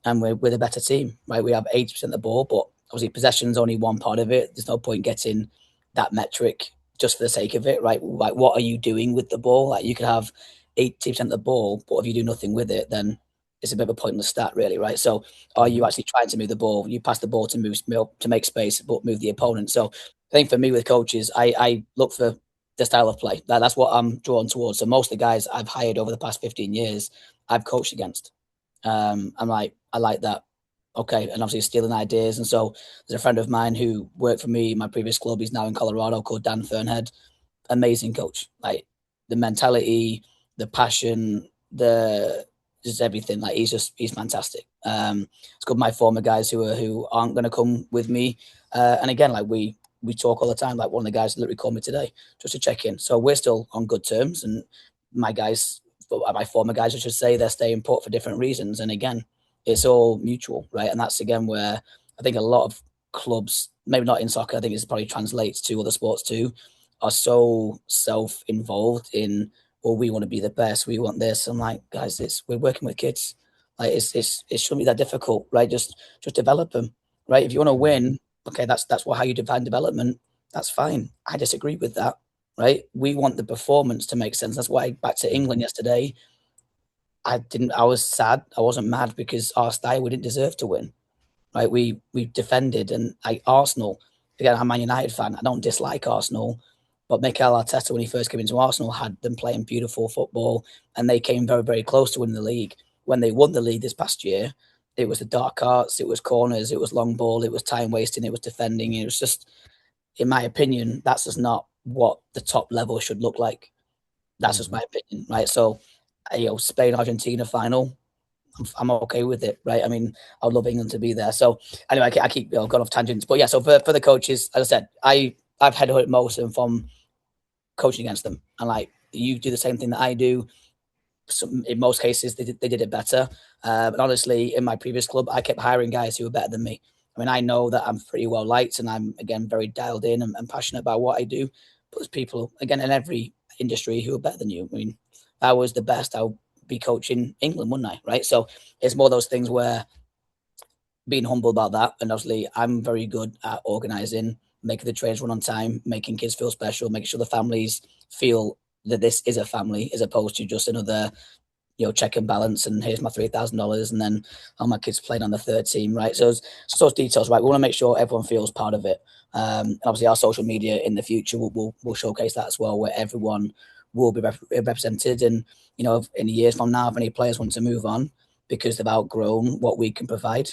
and we're the better team, right? We have 80% of the ball, but obviously possession's only one part of it. There's no point getting that metric just for the sake of it, right? Like, what are you doing with the ball? Like, you could have 80% of the ball, but if you do nothing with it, then it's a bit of a pointless stat, really, right? So, are you Hmm. actually trying to move the ball? You pass the ball to to make space, but move the opponent. So, I think for me with coaches, I look for the style of play. That's what I'm drawn towards. So, most of the guys I've hired over the past 15 years, I've coached against. I'm like, I like that. Okay, and obviously stealing ideas. And so, there's a friend of mine who worked for me, my previous club. He's now in Colorado, called Dan Fernhead. Amazing coach. Like the mentality, the passion, the just everything. Like he's fantastic. It's good. My former guys who aren't going to come with me, and again, like we talk all the time. Like one of the guys literally called me today just to check in. So we're still on good terms, and my guys, my former guys, I should say, they're staying put for different reasons. And again, it's all mutual, right? And that's again where I think a lot of clubs, maybe not in soccer, I think it probably translates to other sports too, are so self-involved in, well, we want to be the best, we want this. I'm like, guys, we're working with kids. Like it shouldn't be that difficult, right? Just develop them, right? If you want to Hmm. win, okay, that's what how you define development. That's fine. I disagree with that, right? We want the performance to make sense. That's why back to Hmm. England yesterday, I was sad. I wasn't mad because our style, we didn't deserve to win, right? We defended, and like Arsenal, again, I'm a Man United fan. I don't dislike Arsenal, but Mikel Arteta, when he first came into Arsenal, had them playing beautiful football, and they came very, very close to winning the league. When they won the league this past year, it was the dark arts, it was corners, it was long ball, it was time wasting, it was defending. It was just, in my opinion, that's just not what the top level should look like. That's just Hmm. my opinion, right? So, Spain Argentina final, I'm okay with it, right? I mean, I'd love England to be there. So anyway, I keep going off tangents, but yeah. So for the coaches, as I said, I've headhunted most of them from coaching against them, and like you do the same thing that I do. In most cases, they did it better. But honestly, in my previous club, I kept hiring guys who were better than me. I mean, I know that I'm pretty well liked, and I'm again very dialed in and passionate about what I do. But there's people again in every industry who are better than you. I mean, if I was the best, I'll be coaching England, wouldn't I? Right. So it's more those things where being humble about that. And obviously, I'm very good at organizing, making the trains run on time, making kids feel special, making sure the families feel that this is a family as opposed to just another, check and balance. And here's my $3,000, and then all my kids playing on the third team, right? So it's those details, right? We want to make sure everyone feels part of it. And obviously, our social media in the future will showcase that as well, where everyone will be represented. And in years from now, if any players want to move on because they've outgrown what we can provide,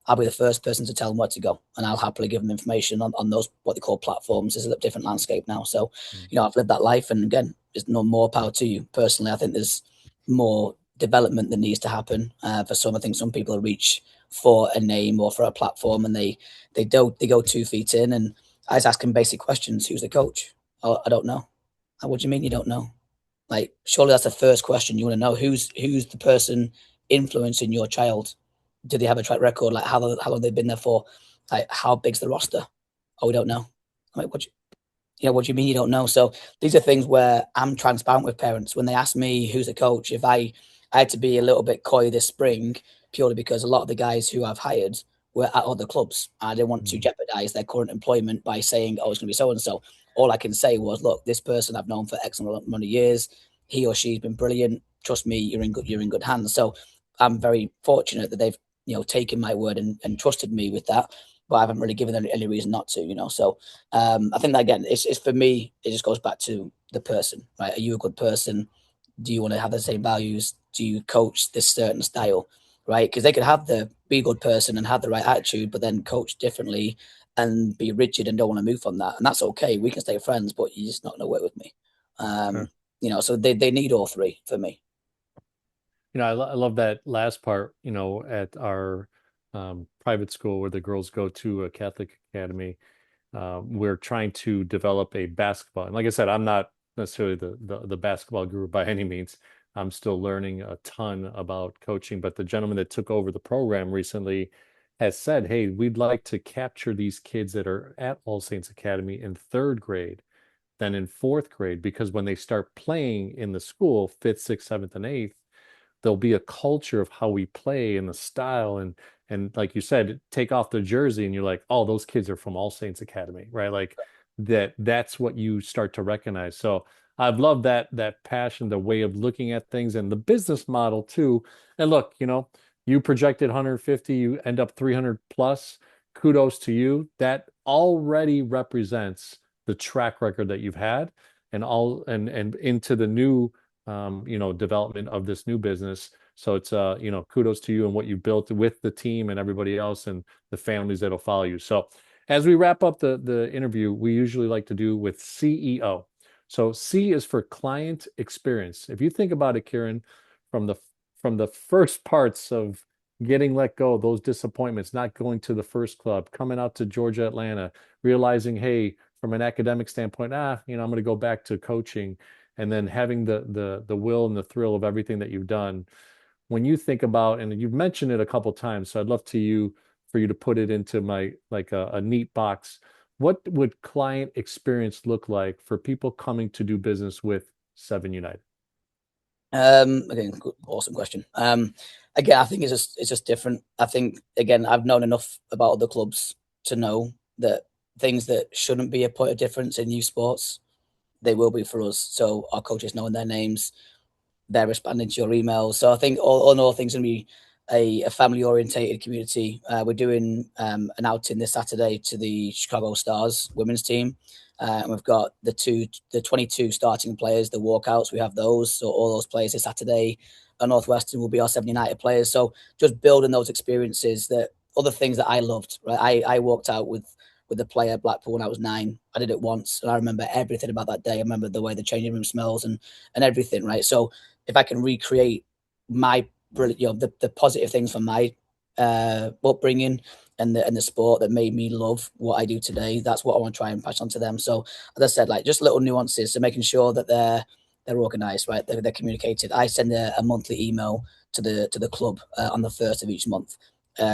I'll be the first person to tell them where to go, and I'll happily give them information on those what they call platforms. It's a different landscape now, so I've lived that life, and again, there's no more power to you. Personally, I think there's more development that needs to happen for some. I think some people reach for a name or for a platform, and they go 2 feet in, and I just ask them basic questions. Who's the coach? Oh, I don't know. What do you mean you don't know? Like, surely that's the first question you want to know. Who's the person influencing your child? Do they have a track record? Like how long they've been there for? Like how big's the roster? Oh, we don't know. I'm like, what do you mean you don't know? So these are things where I'm transparent with parents when they ask me who's the coach. If I had to be a little bit coy this spring, purely because a lot of the guys who I've hired were at other clubs. I didn't want to Hmm. jeopardize their current employment by saying, oh, it's going to be so and so. All I can say was, look, this person I've known for X amount of years. He or she's been brilliant. Trust me, you're in good hands. So I'm very fortunate that they've taken my word and trusted me with that. But I haven't really given them any reason not to. So I think that again, it's for me. It just goes back to the person, right? Are you a good person? Do you want to have the same values? Do you coach this certain style, right? Because they could have the be a good person and have the right attitude, but then coach differently and be rigid and don't want to move from that, and that's okay. We can stay friends, but you're just not going to work with me. Sure. So they need all three for me. I love that last part, at our private school where the girls go to a Catholic academy. We're trying to develop a basketball. And like I said, I'm not necessarily the basketball guru by any means. I'm still learning a ton about coaching, but the gentleman that took over the program recently has said, hey, we'd like to capture these kids that are at All Saints Academy in third grade, then in fourth grade, because when they start playing in the school, fifth, sixth, seventh, and eighth, there'll be a culture of how we play and the style and like you said, take off the jersey and you're like, oh, those kids are from All Saints Academy, right? Like that's what you start to recognize. So I've loved that passion, the way of looking at things and the business model too. And look, you projected 150, you end up 300 plus. Kudos to you. That already represents the track record that you've had and into the new development of this new business. So it's kudos to you and what you built with the team and everybody else and the families that'll follow you. So as we wrap up the interview, we usually like to do with CEO. So C is for client experience. If you think about it, Kieran, from the from the first parts of getting let go, those disappointments, not going to the first club, coming out to Georgia, Atlanta, realizing, hey, from an academic standpoint, I'm going to go back to coaching, and then having the will and the thrill of everything that you've done. When you think about, and you've mentioned it a couple times, so I'd love for you to put it into my like a neat box. What would client experience look like for people coming to do business with Seven United? Again, good, awesome question. Again, I think it's just different. I think again, I've known enough about other clubs to know that things that shouldn't be a point of difference in youth sports, they will be for us. So our coaches knowing their names, they're responding to your emails. So I think all in all, things going to be a family orientated community. We're doing an outing this Saturday to the Chicago Stars women's team. And we've got the 22 starting players, the walkouts. We have those. So all those players this Saturday at Northwestern will be our 7 United players. So just building those experiences, that other things that I loved, right? I walked out with the player at Blackpool when I was 9. I did it once, and I remember everything about that day. I remember the way the changing room smells and everything, right? So if I can recreate my brilliant, the positive things from my upbringing and the sport that made me love what I do today, that's what I want to try and pass on to them. So as I said, like just little nuances, so making sure that they're organized, right? They're communicated. I send a monthly email to the club on the first of each month.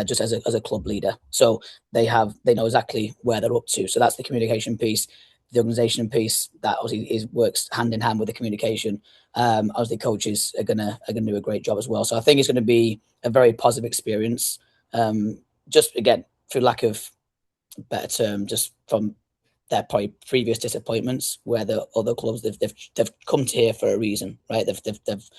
Just as a club leader, so they know exactly where they're up to. So that's the communication piece. The organization piece that obviously works hand in hand with the communication. Obviously, coaches are gonna do a great job as well. So I think it's going to be a very positive experience. Just again, through lack of better term, just from their probably previous disappointments, where the other clubs they've come to here for a reason, right? They've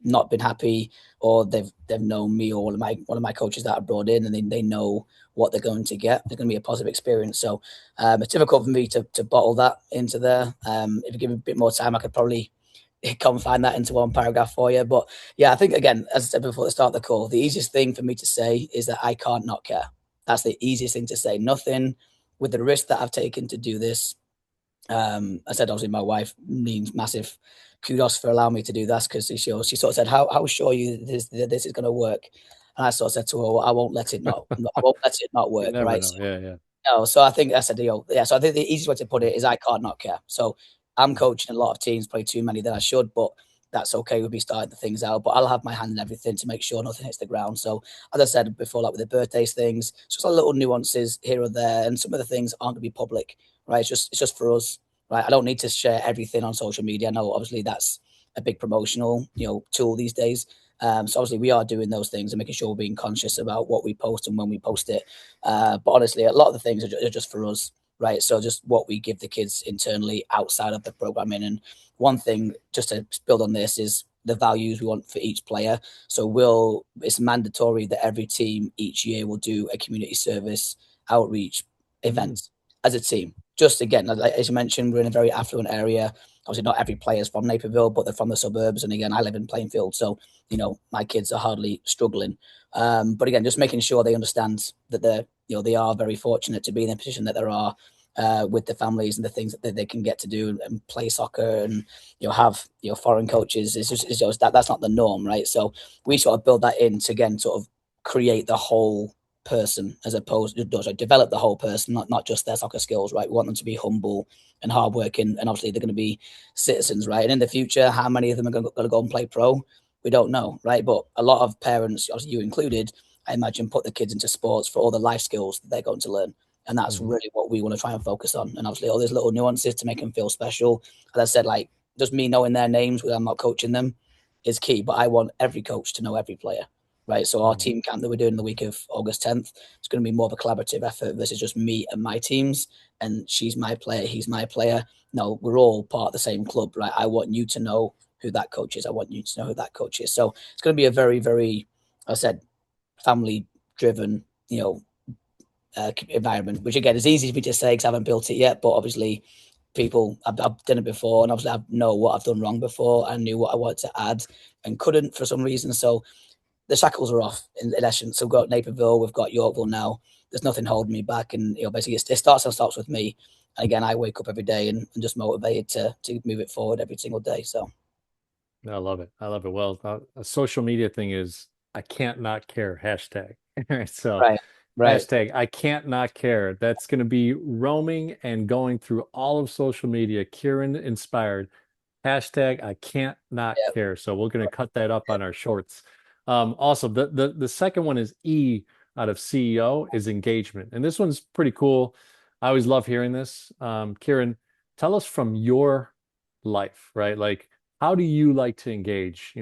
not been happy, or they've known me or one of my coaches that I brought in, and they know what they're going to get. It's going to be a positive experience. So it's difficult for me to bottle that into there. If you give me a bit more time, I could probably confine that into one paragraph for you. But yeah, I think again, as I said before at the start of the call, the easiest thing for me to say is that I can't not care. That's the easiest thing to say. Nothing with the risk that I've taken to do this. I said obviously my wife needs massive kudos for allowing me to do that, because she sort of said, how sure you this is going to work? And I sort of said to her, well, I won't let it not You work, never right? know. So Yeah, yeah. no, so I think I said, yeah. So I think the easiest way to put it is I can't not care. So I'm coaching a lot of teams, probably too many than I should, but that's okay with me starting the things out. But I'll have my hand in everything to make sure nothing hits the ground. So as I said before, like with the birthdays things, just a little nuances here or there, and some of the things aren't going to be public, right? It's just for us, right? I don't need to share everything on social media. I know obviously that's a big promotional, tool these days. So obviously we are doing those things and making sure we're being conscious about what we post and when we post it. But honestly, a lot of the things are just for us, right? So just what we give the kids internally outside of the programming. And one thing, just to build on this, is the values we want for each player. So it's mandatory that every team each year will do a community service outreach Mm. event as a team. Just again, as you mentioned, we're in a very affluent area. Obviously, not every player is from Naperville, but they're from the suburbs. And again, I live in Plainfield, so my kids are hardly struggling. But again, just making sure they understand that they are very fortunate to be in the position that there are, with the families and the things that they can get to do and play soccer and have foreign coaches. It's just that's not the norm, right? So we sort of build that in to again sort of create the whole person, as opposed to develop the whole person, not just their soccer skills, right? We want them to be humble and hardworking, and obviously they're going to be citizens, right? And in the future, how many of them are going to go and play pro? We don't know, right? But a lot of parents, obviously you included, I imagine, put the kids into sports for all the life skills that they're going to learn. And that's Mhm. really what we want to try and focus on. And obviously all these little nuances to make them feel special. As I said, like just me knowing their names when I'm not coaching them is key. But I want every coach to know every player. right? So our Mhm. team camp that we're doing the week of August 10th, it's going to be more of a collaborative effort versus just me and my teams. And she's my player, he's my player. No, we're all part of the same club, right? I want you to know who that coach is. I want you to know who that coach is. So it's going to be a very, very, I said, family driven, environment, which again is easy for me to say because I haven't built it yet. But obviously, I've done it before, and obviously I know what I've done wrong before. I knew what I wanted to add and couldn't for some reason. So the shackles are off in essence. So we've got Naperville, we've got Yorkville now. There's nothing holding me back, and basically it starts and stops with me. And again, I wake up every day and just motivated to move it forward every single day. So I love it. I love it. Well, a social media thing is I can't not care hashtag. So right, right, hashtag I can't not care. That's going to be roaming and going through all of social media. Kieran inspired. Hashtag I can't not yeah, care. So we're going to cut that up on our shorts. Also, the second one is E out of CEO is engagement. And this one's pretty cool. I always love hearing this. Kieran, tell us from your life, right? Like, how do you like to engage?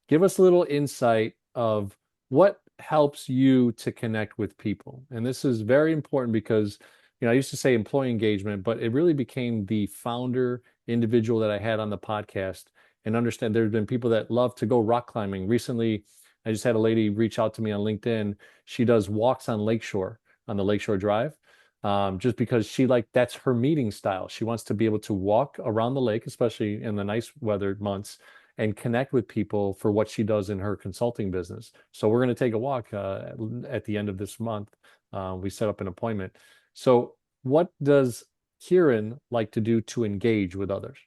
Give us a little insight of what helps you to connect with people. And this is very important because, I used to say employee engagement, but it really became the founder individual that I had on the podcast and understand there have been people that love to go rock climbing. Recently, I just had a lady reach out to me on LinkedIn. She does walks on Lakeshore, on the Lakeshore Drive, just because that's her meeting style. She wants to be able to walk around the lake, especially in the nice weather months, and connect with people for what she does in her consulting business. So we're going to take a walk at the end of this month. We set up an appointment. So what does Kieran like to do to engage with others?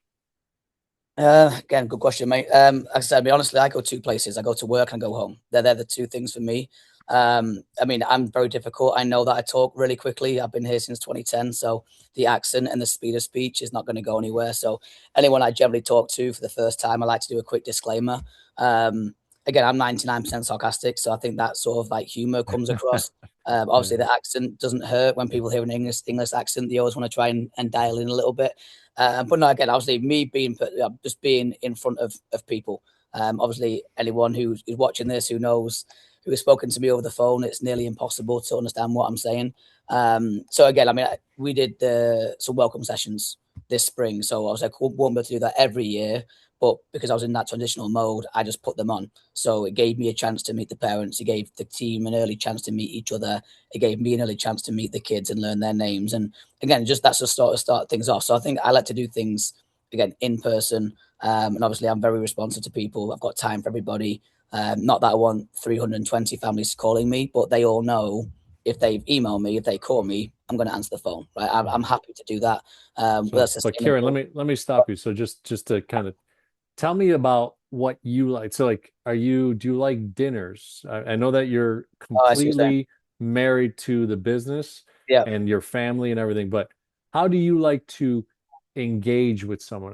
Again, good question, mate. Like I said, honestly, I go two places. I go to work and I go home. They're the two things for me. I'm very difficult. I know that I talk really quickly. I've been here since 2010, so the accent and the speed of speech is not going to go anywhere. So anyone I generally talk to for the first time, I like to do a quick disclaimer. Again, I'm 99% sarcastic, so I think that sort of like humor comes across. Obviously, Yeah. the accent doesn't hurt when people hear an English accent. They always want to try and dial in a little bit. But no, again, obviously, me being just being in front of people. Obviously, anyone who's watching this who knows who has spoken to me over the phone, it's nearly impossible to understand what I'm saying. So again, we did some welcome sessions this spring, so I was like, won't be able to do that every year. But because I was in that transitional mode, I just put them on. So it gave me a chance to meet the parents. It gave the team an early chance to meet each other. It gave me an early chance to meet the kids and learn their names. And again, just that's just start things off. So I think I like to do things again in person. And obviously, I'm very responsive to people. I've got time for everybody. Not that I want 320 families calling me, but they all know if they email me, if they call me, I'm going to answer the phone. Right? I'm Yeah. happy to do that. But So, that's but Kieran, let sustainable. me stop you. So just to kind of tell me about what you like. So like, do you like dinners? I know that you're Oh, I see what you're saying. completely married to the business Yeah, and your family and everything, but how do you like to engage with someone?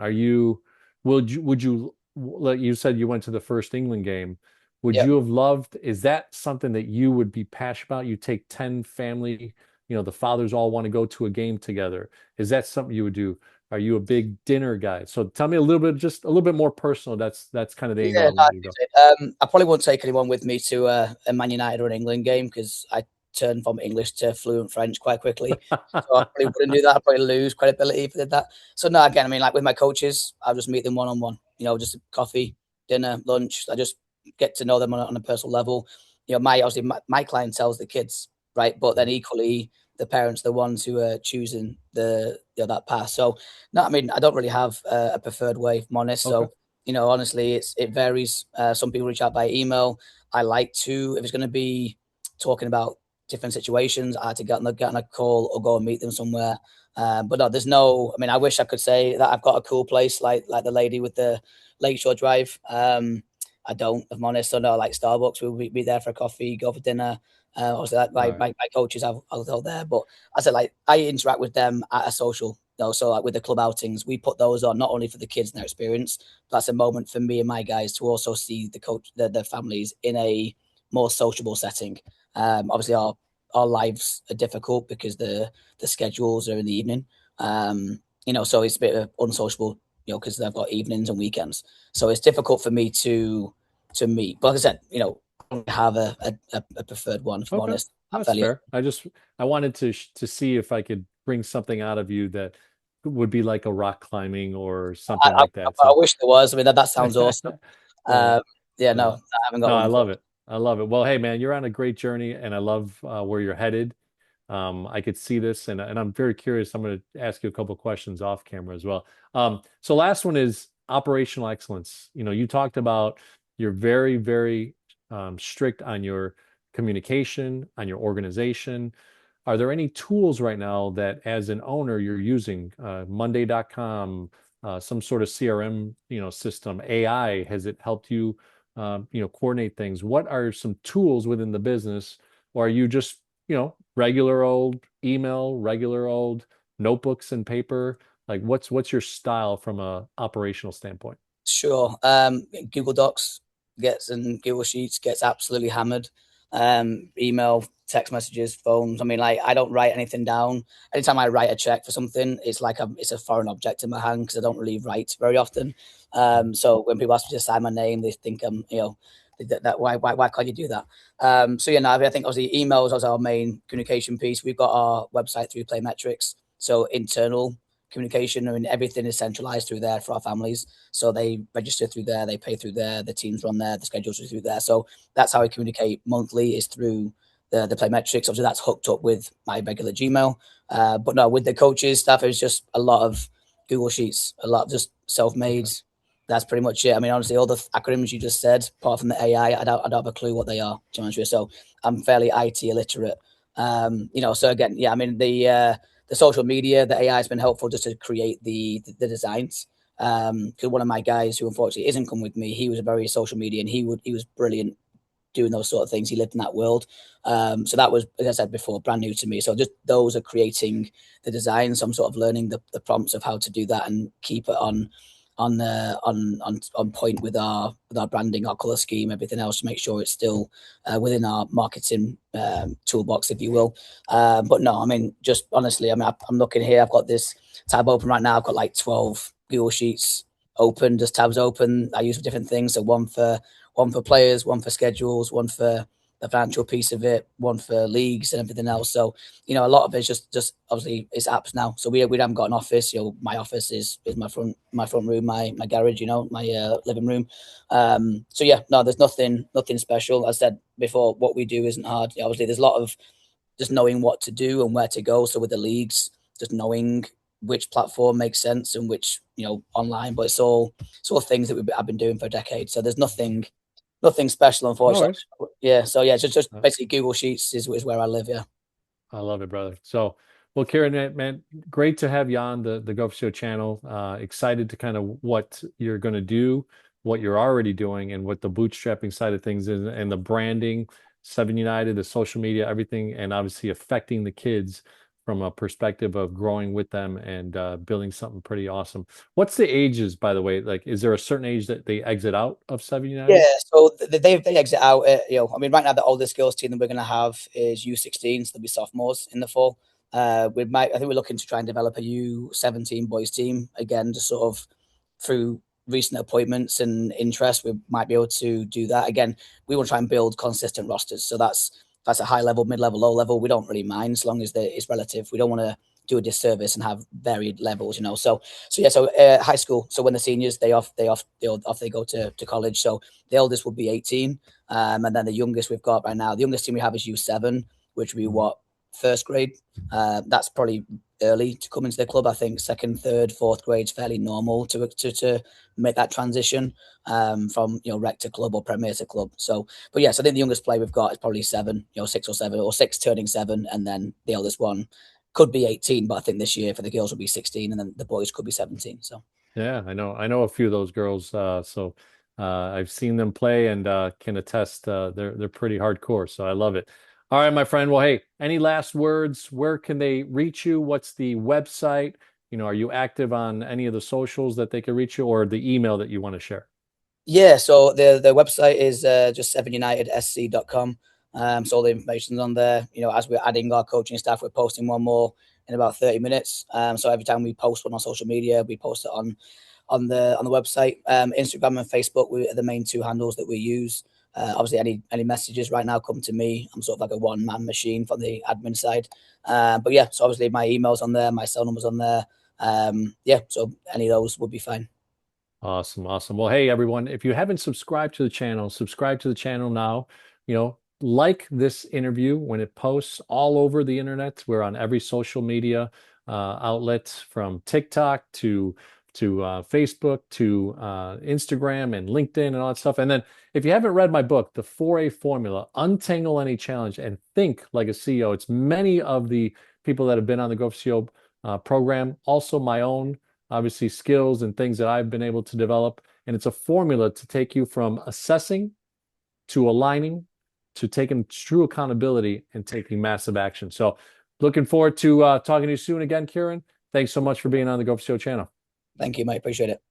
Would you, like you said, you went to the first England game. Would yeah. you have loved, is that something that you would be passionate about? You take 10 family, the fathers all want to go to a game together. Is that something you would do? Are you a big dinner guy? So tell me a little bit, just a little bit more personal. That's kind of the angle Yeah, I no, I wanted to go. appreciate it. I probably won't take anyone with me to a Man United or an England game because I turned from English to fluent French quite quickly. So I probably wouldn't do that. I'd probably lose credibility if I did that. So no, again, like with my coaches, I'll just meet them one on one. Just coffee, dinner, lunch. I just get to know them on a personal level. Obviously my clientele's the kids, right? But then equally the parents, the ones who are choosing that path. So no, I don't really have a preferred way, if I'm honest. Okay. So honestly, it varies. Some people reach out by email. I like to, if it's going to be talking about different situations, I like to get on a call or go and meet them somewhere. But no, there's no. I wish I could say that I've got a cool place like the lady with the Lakeshore Drive. I don't, if I'm honest. So no, like Starbucks, we'll be there for a coffee, go for dinner. Obviously, like All right. my coaches, I'll go there. But I said, like, I interact with them at a social. So like with the club outings, we put those on not only for the kids and their experience, but that's a moment for me and my guys to also see the families in a more sociable setting. Obviously, our lives are difficult because the schedules are in the evening. So it's a bit of unsociable, because they've got evenings and weekends. So it's difficult for me to meet. But like I said, don't have a preferred one, if I'm Okay, honest. I'm that's fairly fair. I wanted to see if I could bring something out of you that would be like a rock climbing or something like that. I So, wish there was. I mean, that sounds awesome. yeah, Um, yeah, no, no, I haven't got no, one, I love unfortunately. it. I love it. Well, hey, man, you're on a great journey, and I love where you're headed. I could see this, and I'm very curious. I'm going to ask you a couple questions off camera as well. So last one is operational excellence. You talked about you're very, very strict on your communication, on your organization. Are there any tools right now that, as an owner, you're using? Monday.com, some sort of CRM, system, AI, has it helped you, coordinate things? What are some tools within the business, or are you just, regular old email, regular old notebooks and paper? Like, what's your style from a operational standpoint? Sure. Google Docs gets and Google Sheets gets absolutely hammered. Email, text messages, phones. I mean, like I don't write anything down. Anytime I write a check for something, it's like it's a foreign object in my hand because I don't really write very often. So when people ask me to sign my name, they think that why can't you do that? So yeah, no, I think obviously emails is our main communication piece. We've got our website through Playmetrics, so internal communication. I mean, everything is centralized through there for our families. So they register through there, they pay through there, the teams run there, the schedules are through there. So that's how I communicate monthly is through the play metrics. Obviously, that's hooked up with my regular Gmail. But no, with the coaches stuff, it's just a lot of Google Sheets, a lot of just self-made. Okay. That's pretty much it. I mean, honestly, all the acronyms you just said, apart from the AI, I don't have a clue what they are, to be honest with you. So I'm fairly IT illiterate. So again, yeah, I mean, the social media, the AI has been helpful just to create the designs. Because one of my guys who unfortunately isn't come with me, he was very social media and he was brilliant doing those sort of things. He lived in that world. So that was, as I said before, brand new to me. So just those are creating the design. So I'm sort of learning the prompts of how to do that and keep it on point with our branding, our color scheme, everything else to make sure it's still within our marketing toolbox, if you will. But no, I mean, just honestly, I mean, I'm looking here. I've got this tab open right now. I've got like 12 Google Sheets open, just tabs open. I use for different things. So one for players, one for schedules, one for the financial piece of it, one for leagues and everything else. So a lot of it's just obviously it's apps now. So we haven't got an office. My office is my front room, my garage. My living room. So yeah, no, there's nothing special. As I said before, what we do isn't hard. Obviously, there's a lot of just knowing what to do and where to go. So with the leagues, just knowing which platform makes sense and which online, but it's all things that I've been doing for a decade. So there's nothing special, No unfortunately. worries. Yeah, so yeah, just Uh, basically Google Sheets is where I live. Yeah. I love it, brother. So, well, Kieran, man, great to have you on the GO4CEO channel. Excited to kind of what you're going to do, what you're already doing, and what the bootstrapping side of things is, and the branding, Seven United, the social media, everything, and obviously affecting the kids from a perspective of growing with them and building something pretty awesome. What's the ages, by the way? Like, is there a certain age that they exit out of Seven Yeah, United? so they exit out. I mean, right now the oldest girls team that we're going to have is U16, so they'll be sophomores in the fall. I think we're looking to try and develop a U17 boys team again, just sort of through recent appointments and interest. We might be able to do that again. We want to try and build consistent rosters, so that's a high level, mid level, low level. We don't really mind as long as it's relative. We don't want to do a disservice and have varied levels. So yeah, so high school. So when the seniors they go to college. So the eldest would be 18. And then the youngest we've got right now, the youngest team we have is U7, which would be Mhm. what, first grade. That's probably early to come into the club. I think second, third, fourth grade is fairly normal to make that transition from rec to club or premier to club. So, but yes, I think the youngest player we've got is probably seven, 6 or 7, or six turning 7, and then the eldest one could be 18, but I think this year for the girls will be 16, and then the boys could be 17. So Yeah, I know a few of those girls. So I've seen them play and can attest they're pretty hardcore. So I love it. All right, my friend. Well, hey, any last words? Where can they reach you? What's the website? Are you active on any of the socials that they can reach you, or the email that you want to share? yeah, so the website is just 7unitedsc.com. So all the information's on there. As we're adding our coaching staff, we're posting one more in about 30 minutes. So every time we post one on social media, we post it on the website. Instagram and Facebook are the main two handles that we use. Obviously, any messages right now come to me. I'm sort of like a one-man machine from the admin side. But yeah, so obviously my email's on there, my cell number's on there. Yeah, so any of those would be fine. Awesome, awesome. Well, hey everyone, if you haven't subscribed to the channel, subscribe to the channel now. Like this interview when it posts all over the internet. We're on every social media outlet, from TikTok to Facebook to Instagram and LinkedIn and all that stuff. And then if you haven't read my book, The 4A Formula, Untangle Any Challenge and Think Like a CEO, it's many of the people that have been on the GO4CEO program, also my own obviously skills and things that I've been able to develop. And it's a formula to take you from assessing to aligning to taking true accountability and taking massive action. So looking forward to talking to you soon again, Kieran. Thanks so much for being on the Go for Show channel. Thank you, mate. Appreciate it.